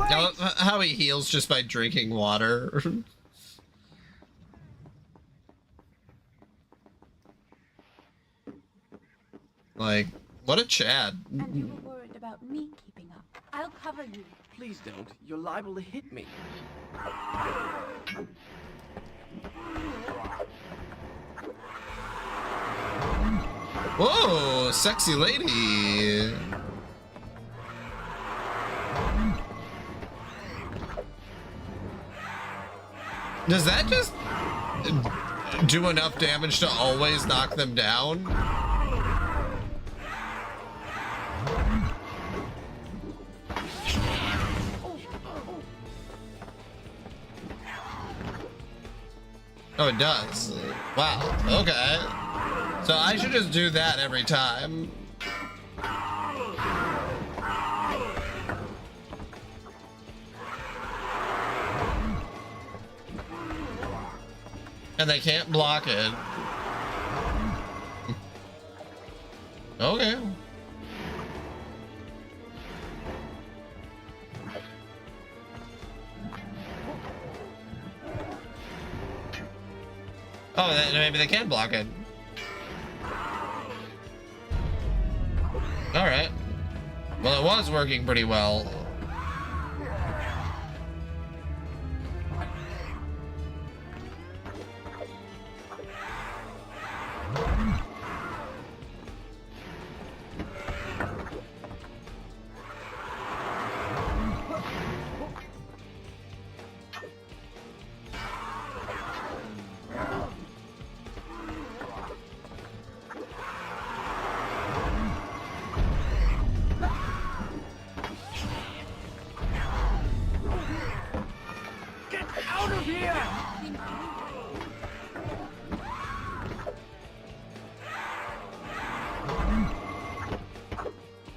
Now, how he heals just by drinking water. Like, what a Chad. And you were worried about me keeping up. I'll cover you. Please don't. You're liable to hit me. Whoa, sexy lady. Does that just do enough damage to always knock them down? Oh, it does. Wow, okay. So I should just do that every time. And they can't block it. Okay. Oh, then maybe they can block it. All right. Well, it was working pretty well.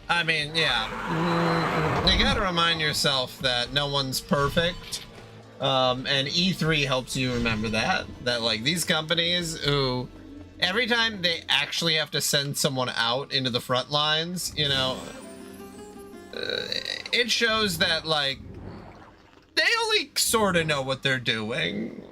I mean, yeah, you gotta remind yourself that no one's perfect, and E3 helps you remember that like these companies who every time they actually have to send someone out into the front lines, you know, it shows that like they only sort of know what they're doing.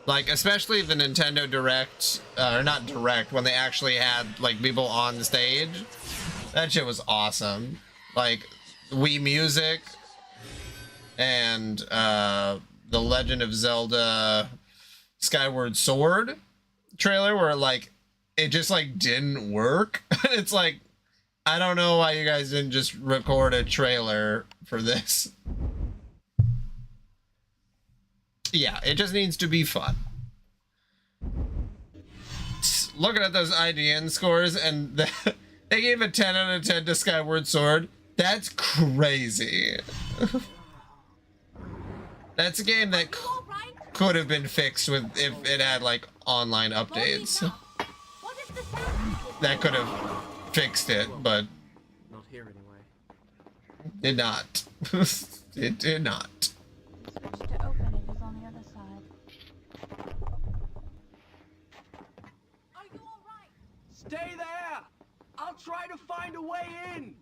Like, especially the Nintendo Direct, or not Direct, when they actually had, like, people on the stage. That shit was awesome. Like, Wii Music and The Legend of Zelda Skyward Sword trailer where, like, it just, like, didn't work. It's like, I don't know why you guys didn't just record a trailer for this. Yeah, it just needs to be fun. Looking at those IGN scores, and they gave a 10 out of 10 to Skyward Sword. That's crazy. That's a game that could have been fixed with if it had like online updates. That could have fixed it, but Not here anyway. did not. It did not. Switch to open it is on the other side. Are you alright? Stay there! I'll try to find a way in!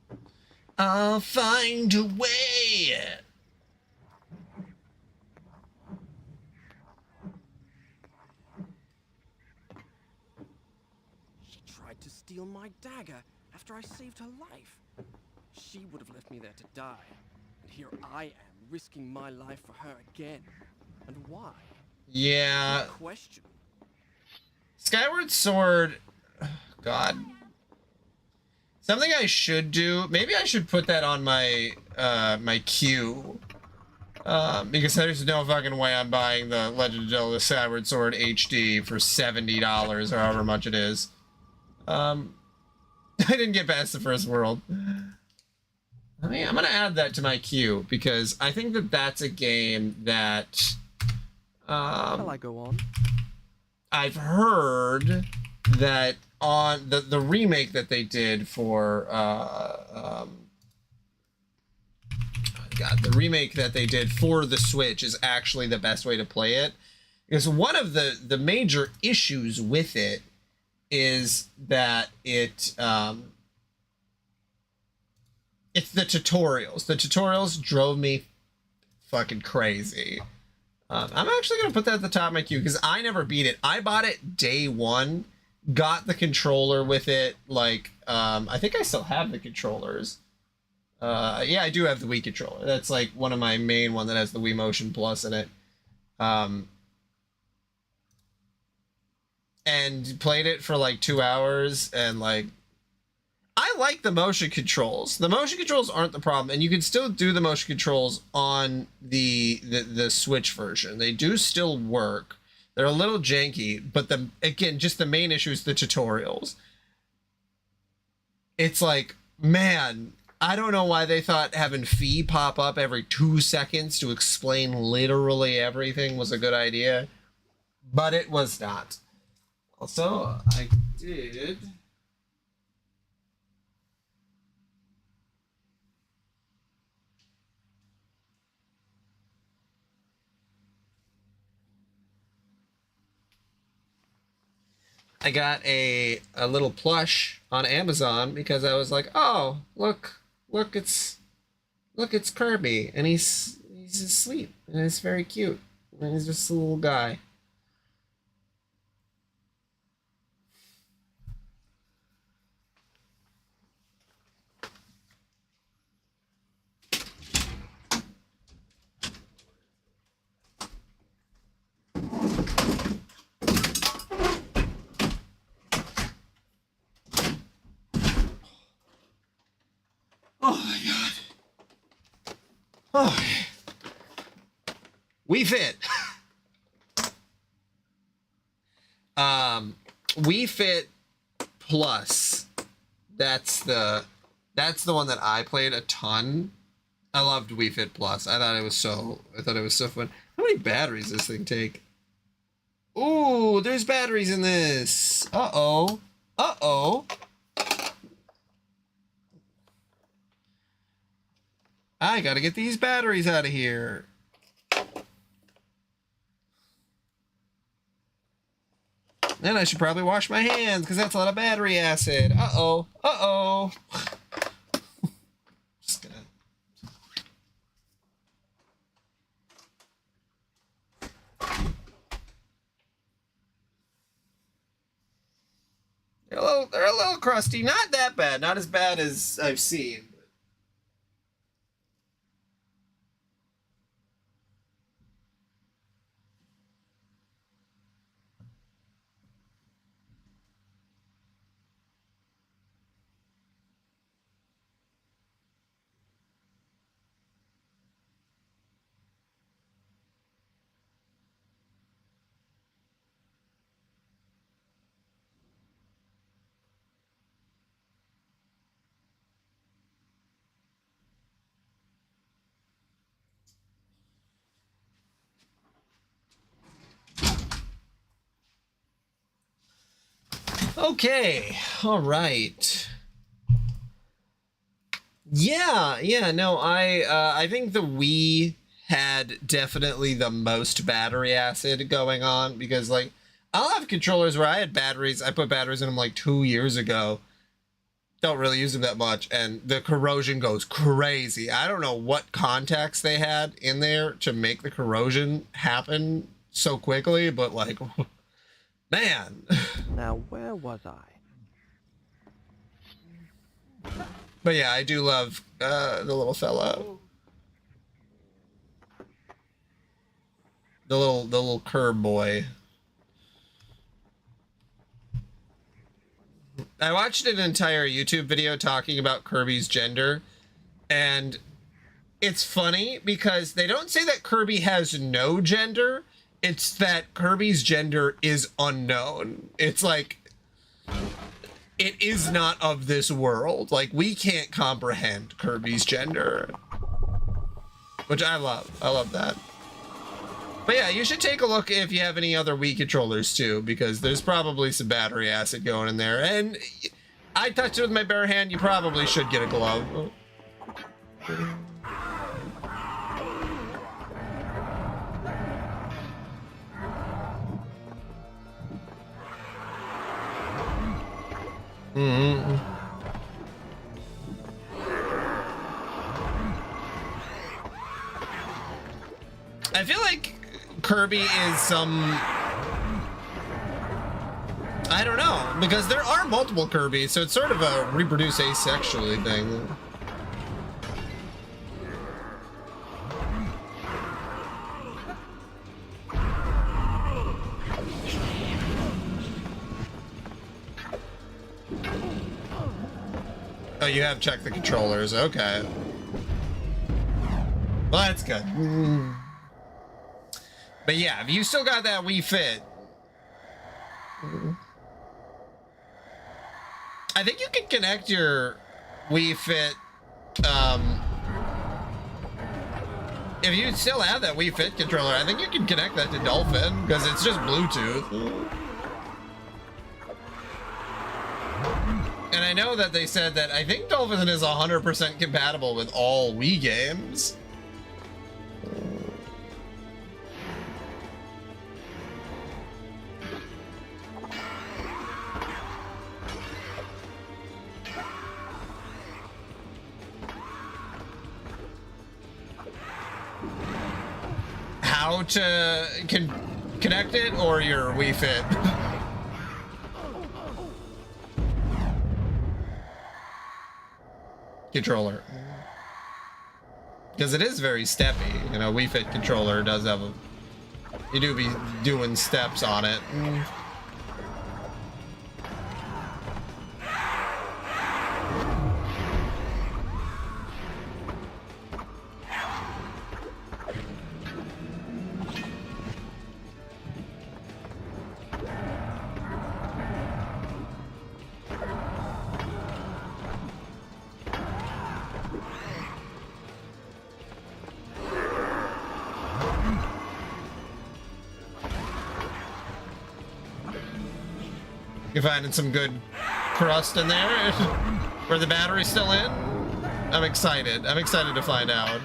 I'll find a way. She tried to steal my dagger after I saved her life. She would have left me there to die. And here I am, risking my life for her again. And why? Yeah. Good question. Skyward Sword. God. Something I should do. Maybe I should put that on my my queue. Because there's no fucking way I'm buying the Legend of Zelda Skyward Sword HD for $70 or however much it is. I didn't get past the first world. I mean, I'm gonna add that to my queue because I think that that's a game that Shall I go on? I've heard that on the remake that they did for God, the remake that they did for the Switch is actually the best way to play it, because one of the major issues with it is that it's the tutorials. The tutorials drove me fucking crazy. I'm actually gonna put that at the top of my queue because I never beat it. I bought it day one, got the controller with it. Like, I think I still have the controllers. Yeah, I do have the Wii controller. That's like one of my main one that has the Wii Motion Plus in it. And played it for like 2 hours, and like, I like the motion controls. The motion controls aren't the problem, and you can still do the motion controls on the Switch version. They do still work. They're a little janky, but again, just the main issue is the tutorials. It's like, man, I don't know why they thought having Fee pop up every 2 seconds to explain literally everything was a good idea, but it was not. Also, I did... I got a little plush on Amazon because I was like, oh, look, it's Kirby, and he's asleep, and it's very cute, and he's just a little guy. Oh my god. Oh. We Fit. We Fit Plus. That's the one that I played a ton. I loved We Fit Plus. I thought it was so fun. How many batteries does this thing take? Ooh, there's batteries in this. Uh-oh. Uh-oh. I gotta get these batteries out of here. Then I should probably wash my hands because that's a lot of battery acid. Uh-oh. Uh-oh. Just gonna... They're a little crusty. Not that bad. Not as bad as I've seen. Okay, all right. Yeah, no, I think the Wii had definitely the most battery acid going on because, like, I'll have controllers where I had batteries, I put batteries in them like 2 years ago. Don't really use them that much, and the corrosion goes crazy. I don't know what contacts they had in there to make the corrosion happen so quickly, but, like, man. Now, where was I? But yeah, I do love the little fella. The little curb boy. I watched an entire YouTube video talking about Kirby's gender, and it's funny because they don't say that Kirby has no gender. It's that Kirby's gender is unknown. It's like, it is not of this world. Like, we can't comprehend Kirby's gender. Which I love. I love that. But yeah, you should take a look if you have any other Wii controllers too, because there's probably some battery acid going in there. And I touched it with my bare hand. You probably should get a glove. Mm-hmm. I feel like Kirby is some... I don't know, because there are multiple Kirby's, so it's sort of a reproduce asexually thing. Oh, you have checked the controllers. Okay. Well, that's good. But yeah, if you still got that Wii Fit, I think you can connect your Wii Fit If you still have that Wii Fit controller, I think you can connect that to Dolphin because it's just Bluetooth. And I know that they said that I think Dolphin is 100% compatible with all Wii games. How to connect it or your Wii Fit? Controller. Because it is very steppy. You know, Wii Fit controller does have a... You do be doing steps on it. You finding some good crust in there where the battery's still in? I'm excited. I'm excited to find out.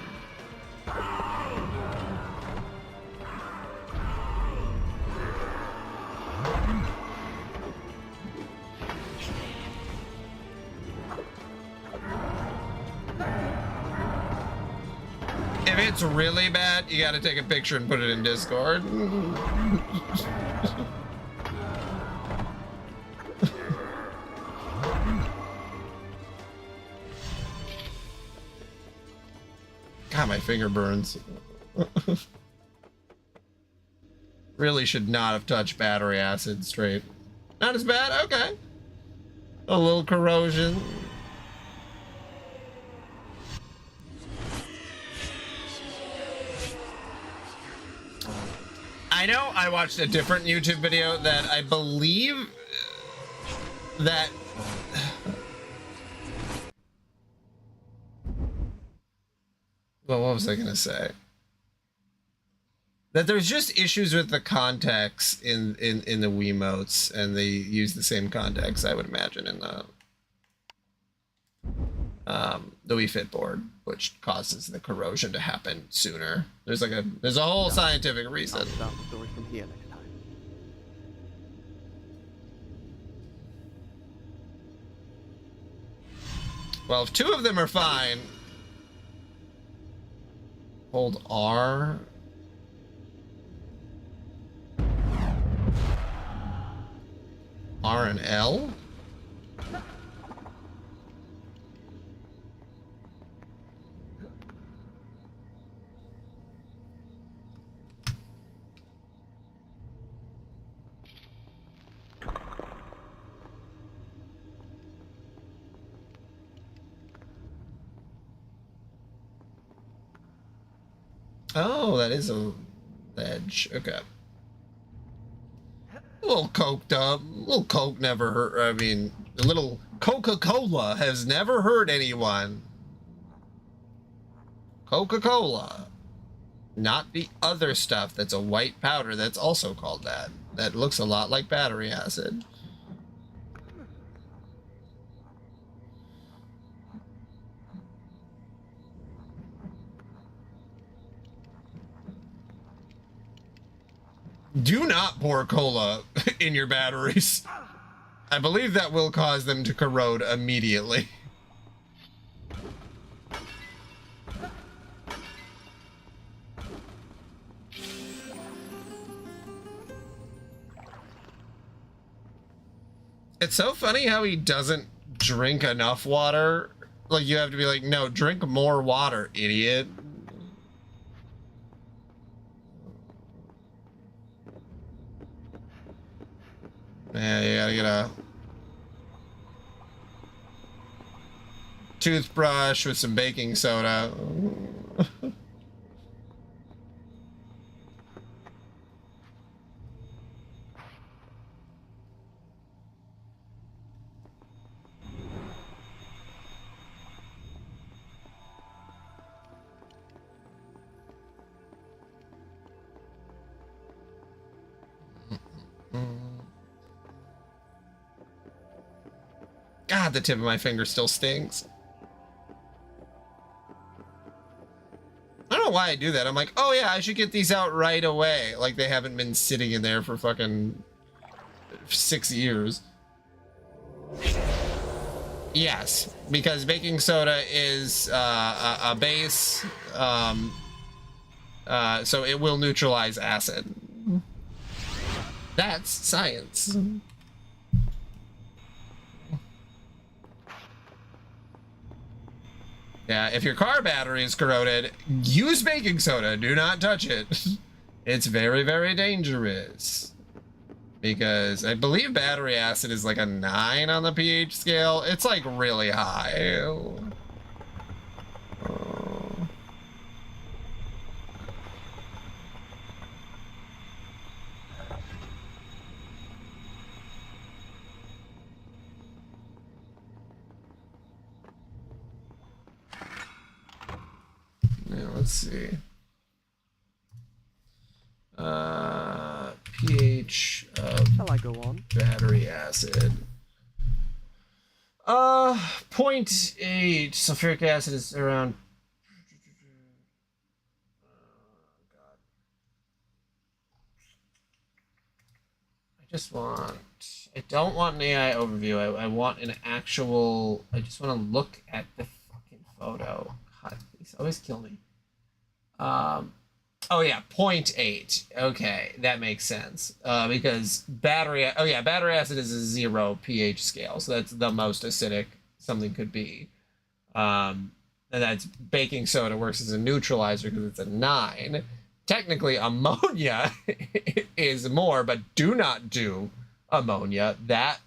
If it's really bad, you gotta take a picture and put it in Discord. God, my finger burns. Really should not have touched battery acid straight. Not as bad? Okay. A little corrosion. I know I watched a different YouTube video that I believe that... Well, what was I gonna say? That there's just issues with the context in the Wiimotes, and they use the same context, I would imagine, in the Wii Fit board, which causes the corrosion to happen sooner. There's a whole scientific reason. I'll start the story from here next time. Well, if two of them are fine. Hold R. R and L? Oh, that is a ledge. Okay. A little coked up. A little Coke never hurt. I mean, a little Coca-Cola has never hurt anyone. Coca-Cola. Not the other stuff that's a white powder that's also called that. That looks a lot like battery acid. Do not pour cola in your batteries. I believe that will cause them to corrode immediately. It's so funny how he doesn't drink enough water. Like, you have to be like, no, drink more water, idiot. Yeah, you gotta get a toothbrush with some baking soda. God, the tip of my finger still stings. I don't know why I do that. I'm like, oh yeah, I should get these out right away. Like they haven't been sitting in there for fucking 6 years. Yes, because baking soda is a base, so it will neutralize acid. That's science. Yeah, if your car battery is corroded, use baking soda. Do not touch it. It's very, very dangerous. Because I believe battery acid is like a 9 on the pH scale. It's like really high. Yeah, let's see. pH of Shall I go on? battery acid. 0.8. Sulfuric acid is around. I don't want an AI overview. I want an actual. I just want to look at the fucking photo. God, these always kill me. Oh yeah, 0.8. Okay, that makes sense. Because battery acid is a 0 pH scale, so that's the most acidic something could be. And that's baking soda works as a neutralizer because it's a 9. Technically, ammonia is more, but do not do ammonia. That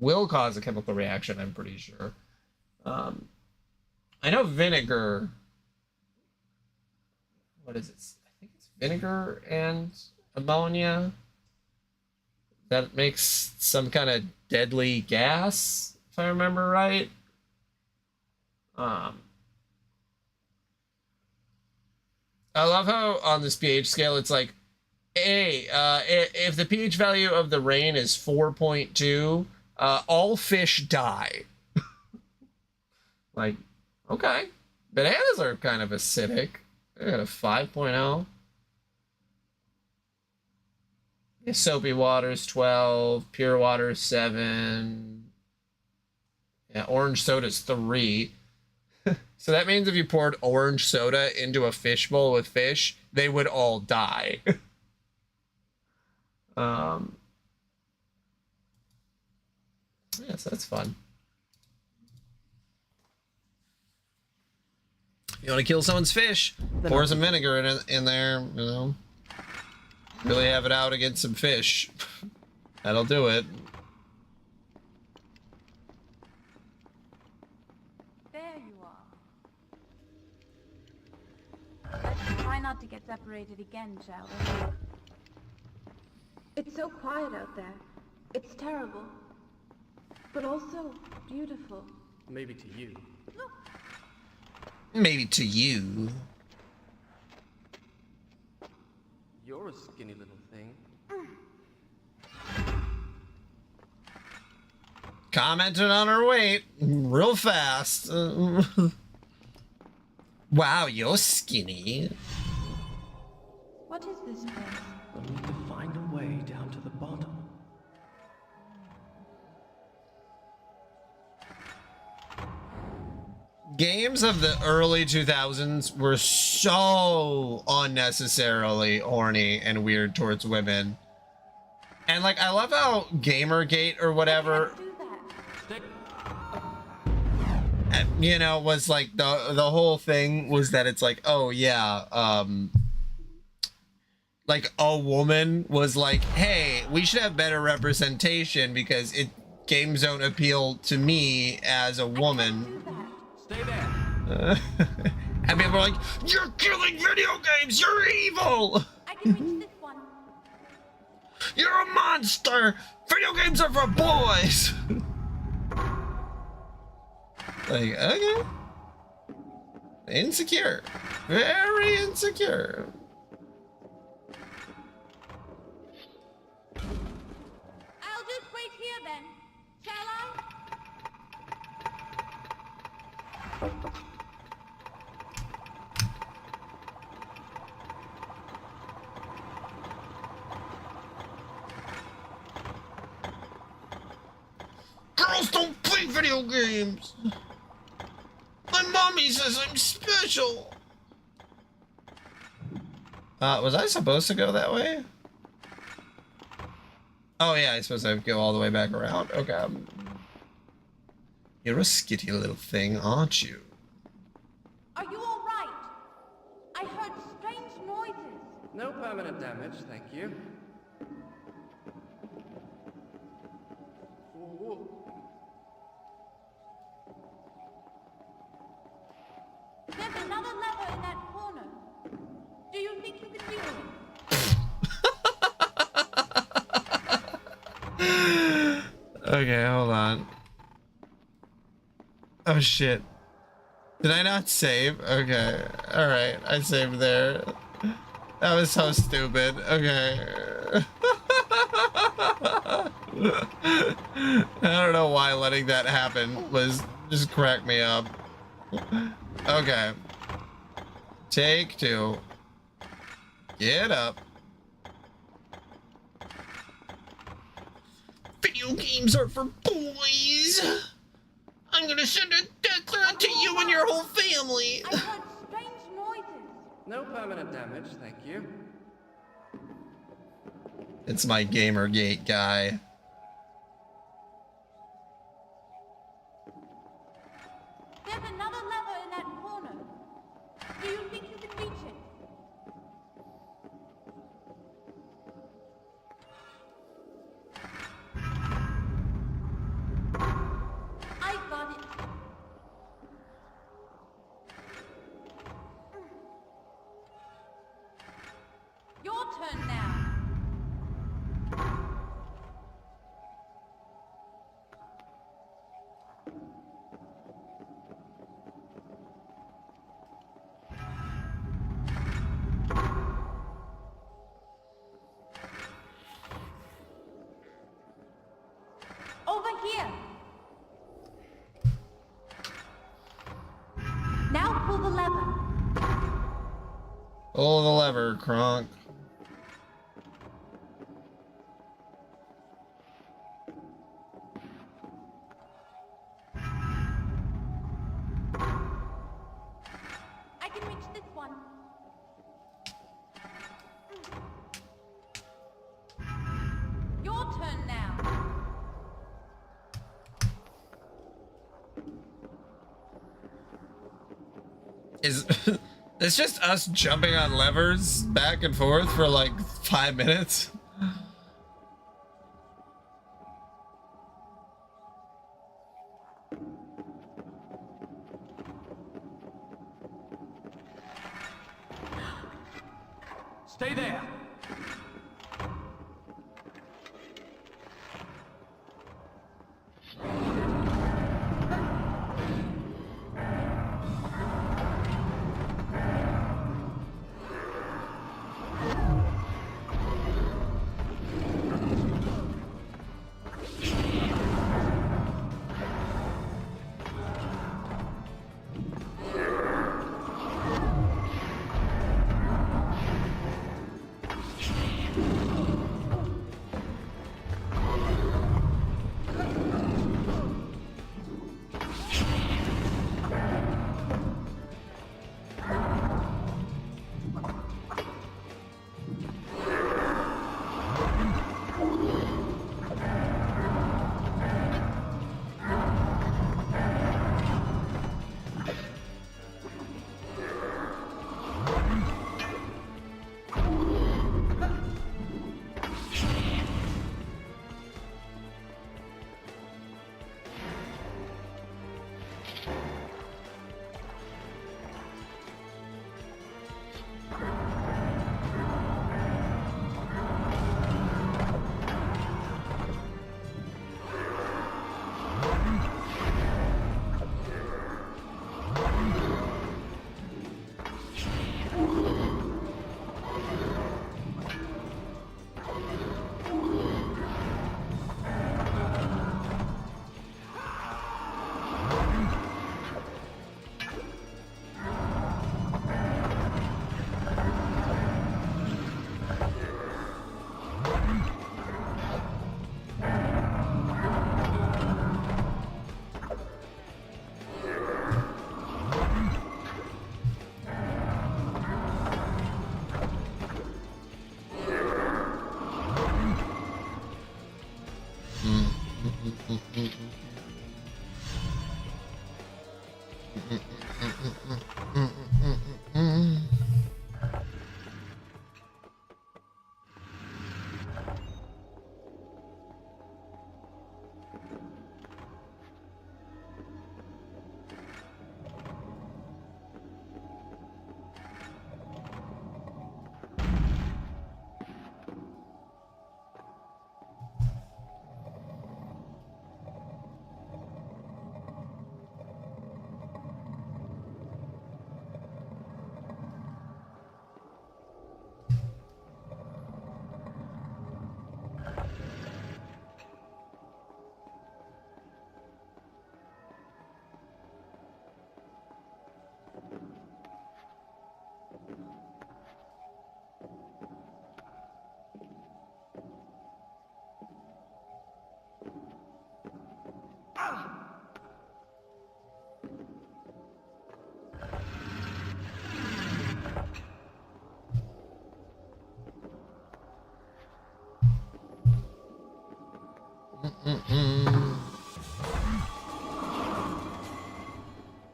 will cause a chemical reaction, I'm pretty sure. I know vinegar. What is it? I think it's vinegar and ammonia. That makes some kind of deadly gas, if I remember right. I love how on this pH scale it's like, hey, if the pH value of the rain is 4.2, all fish die. Like, okay. Bananas are kind of acidic. I got a 5.0. Yeah, soapy water's 12, pure water's 7. Yeah, orange soda's 3. So that means if you poured orange soda into a fishbowl with fish, they would all die. Yes, that's fun. You want to kill someone's fish? Pour some vinegar in there, you know. Really have it out against some fish. That'll do it. There you are. Let's try not to get separated again, shall we? It's so quiet out there. It's terrible. But also beautiful. Maybe to you. Look. Maybe to you. You're a skinny little thing. Commented on her weight real fast. Wow, you're skinny. What is this place? We'll need to find a way down to the bottom. Games of the early 2000s were so unnecessarily horny and weird towards women. And like, I love how Gamergate or whatever, you know, was like the whole thing was that it's like, oh yeah, like a woman was like, hey, we should have better representation because games don't appeal to me as a woman. Stay there. And people are like, you're killing video games, you're evil! I can reach this one. You're a monster! Video games are for boys! Like, okay. Insecure. Very insecure. I'll just wait here then. Shall I? video games. My mommy says I'm special. Was I supposed to go that way? Oh yeah, I'm supposed to go all the way back around. Okay. You're a skitty little thing, aren't you? Are you all right? I heard strange noises. No permanent damage, thank you. Whoa. There's another lever in that corner. Do you think you can reach it? Okay, hold on. Oh shit. Did I not save? Okay. Alright, I saved there. That was so stupid. Okay. I don't know why letting that happen was just cracked me up. Okay. Take two. Get up. Video games are for boys. I'm gonna send a death threat to you and your whole family. I heard strange noises. No permanent damage, thank you. It's my Gamergate guy. There's another lever in that corner. Do you think you can reach it? I got it. Your turn now. Over here. Now pull the lever. Pull the lever, Kronk. I can reach this one. Your turn now. Is it's just us jumping on levers back and forth for like 5 minutes? Stay there.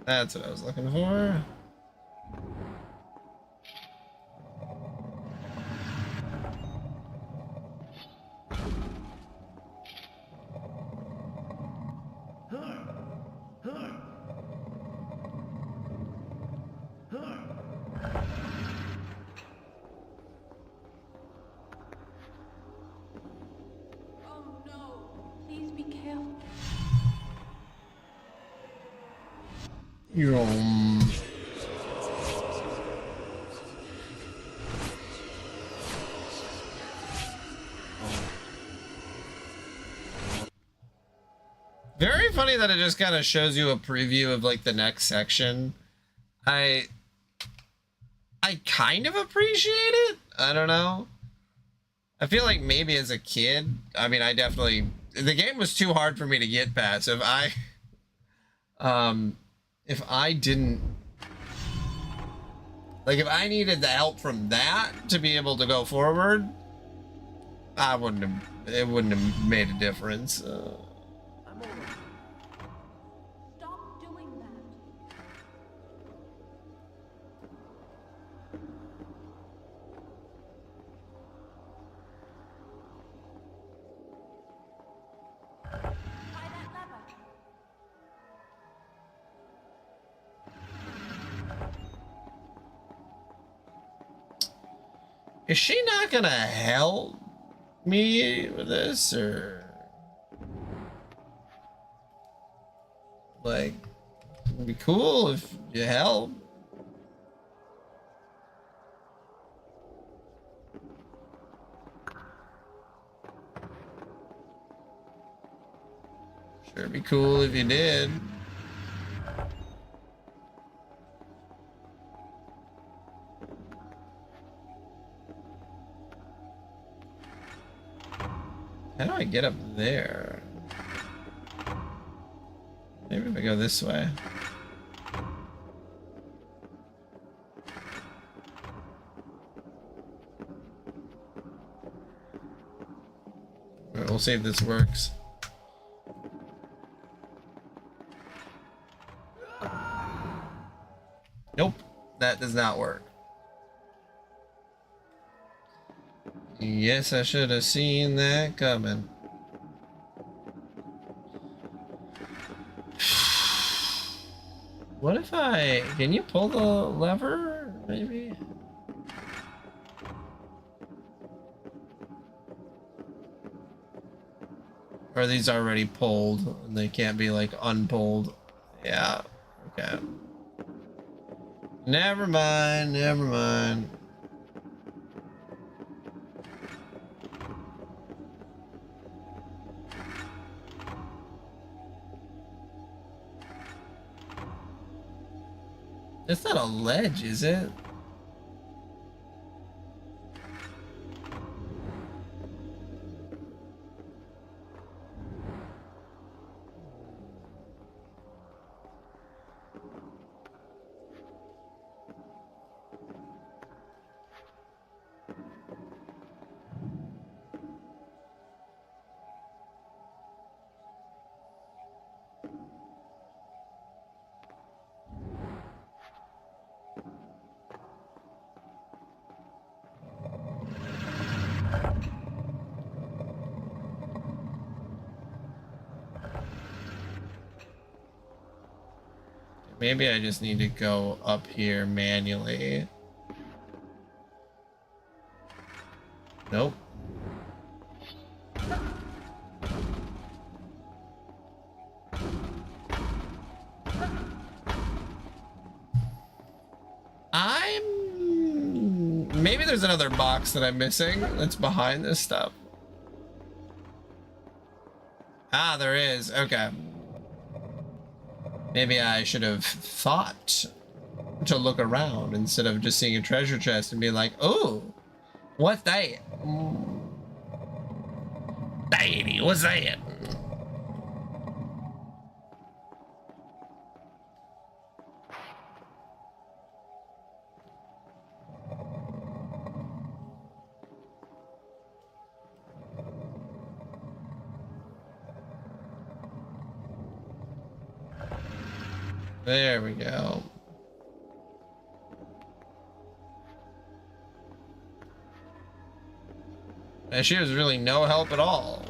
That's what I was looking for. Oh no! Please be careful. Yum. Very funny that it just kind of shows you a preview of like the next section. I kind of appreciate it. I don't know. I feel like maybe as a kid, I mean, the game was too hard for me to get past. So if I didn't, like, if I needed the help from that to be able to go forward, it wouldn't have made a difference. Stop doing that. Try that lever. Is she not gonna help me with this, or like, it'd be cool if you help? Sure, it'd be cool if you did. How do I get up there? Maybe if I go this way. Alright, we'll see if this works. Nope, that does not work. Yes, I should have seen that coming. What if can you pull the lever, maybe? Or are these already pulled and they can't be like unpulled? Yeah, okay. Never mind, never mind. It's not a ledge, is it? Maybe I just need to go up here manually. Nope. Maybe there's another box that I'm missing that's behind this stuff. Ah, there is. Okay. Maybe I should have thought to look around instead of just seeing a treasure chest and being like, oh, what's that? Baby, what's that? There we go. And she was really no help at all.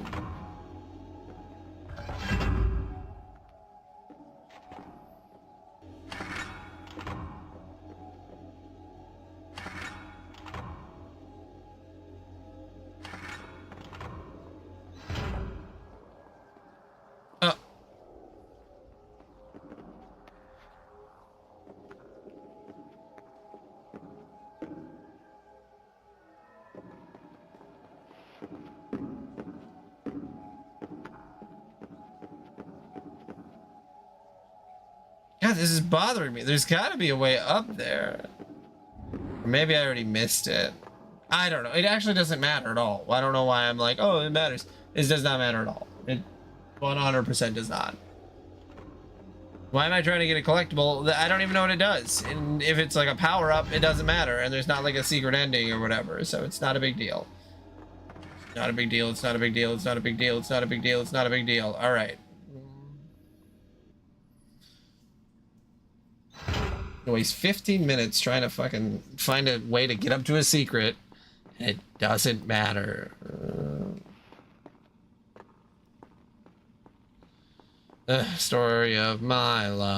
God, this is bothering me. There's got to be a way up there. Or maybe I already missed it. I don't know. It actually doesn't matter at all. I don't know why I'm like, oh, it matters. This does not matter at all. It 100% does not. Why am I trying to get a collectible? I don't even know what it does. And if it's like a power up, it doesn't matter. And there's not like a secret ending or whatever. So it's not a big deal. It's not a big deal. It's not a big deal. It's not a big deal. It's not a big deal. It's not a big deal. All right. Waste 15 minutes trying to fucking find a way to get up to a secret. It doesn't matter. The story of my life.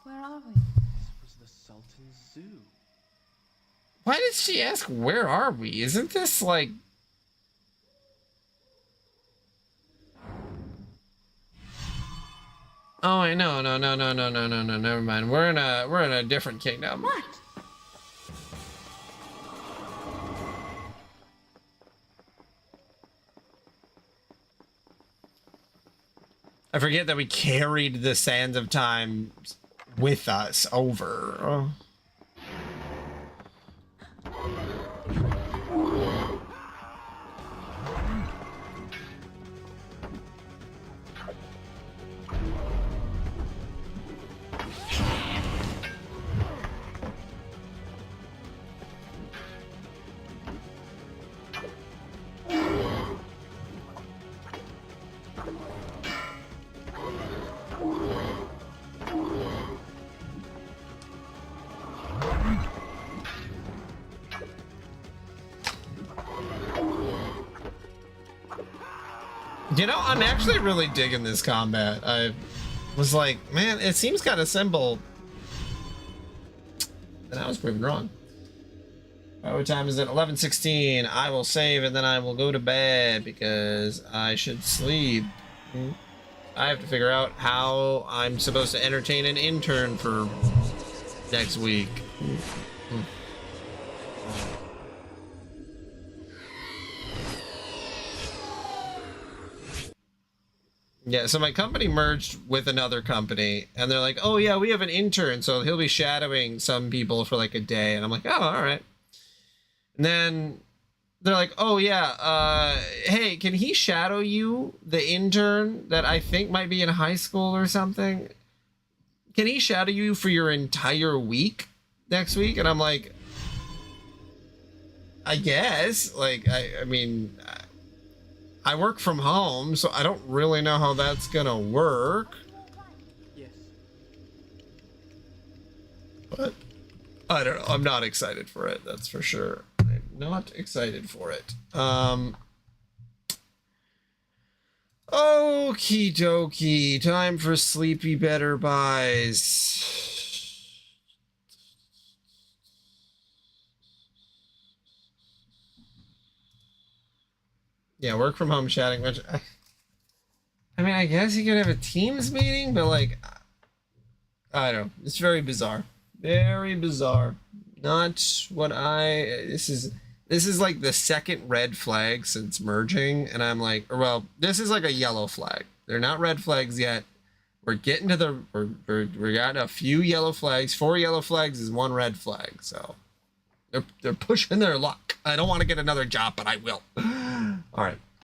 Where are we? This was the Sultan's zoo. Why did she ask, where are we? Isn't this like... Oh, wait, no, never mind. We're in a different kingdom. What? I forget that we carried the Sands of Time with us over. You know, I'm actually really digging this combat. I was like, man, it seems kind of simple. And I was proven wrong. What time is it? 11:16. I will save and then I will go to bed because I should sleep. I have to figure out how I'm supposed to entertain an intern for next week. Yeah, so my company merged with another company, and they're like, oh yeah, we have an intern, so he'll be shadowing some people for like a day. And I'm like, oh, all right. And then they're like, oh yeah, hey, can he shadow you, the intern that I think might be in high school or something? Can he shadow you for your entire week next week? And I'm like, I guess. Like, I mean... I work from home, so I don't really know how that's gonna work. Yes. But I don't know. I'm not excited for it, that's for sure. I'm not excited for it. Okie dokie. Time for sleepy better buys. Yeah, work from home chatting, which I mean, I guess you could have a Teams meeting, but like, I don't know. It's very bizarre. Very bizarre. Not what this is like the second red flag since merging, and I'm like, well, this is like a yellow flag. They're not red flags yet. We're getting to we're got a few yellow flags. 4 yellow flags is 1 red flag, so they're pushing their luck. I don't want to get another job, but I will. All right.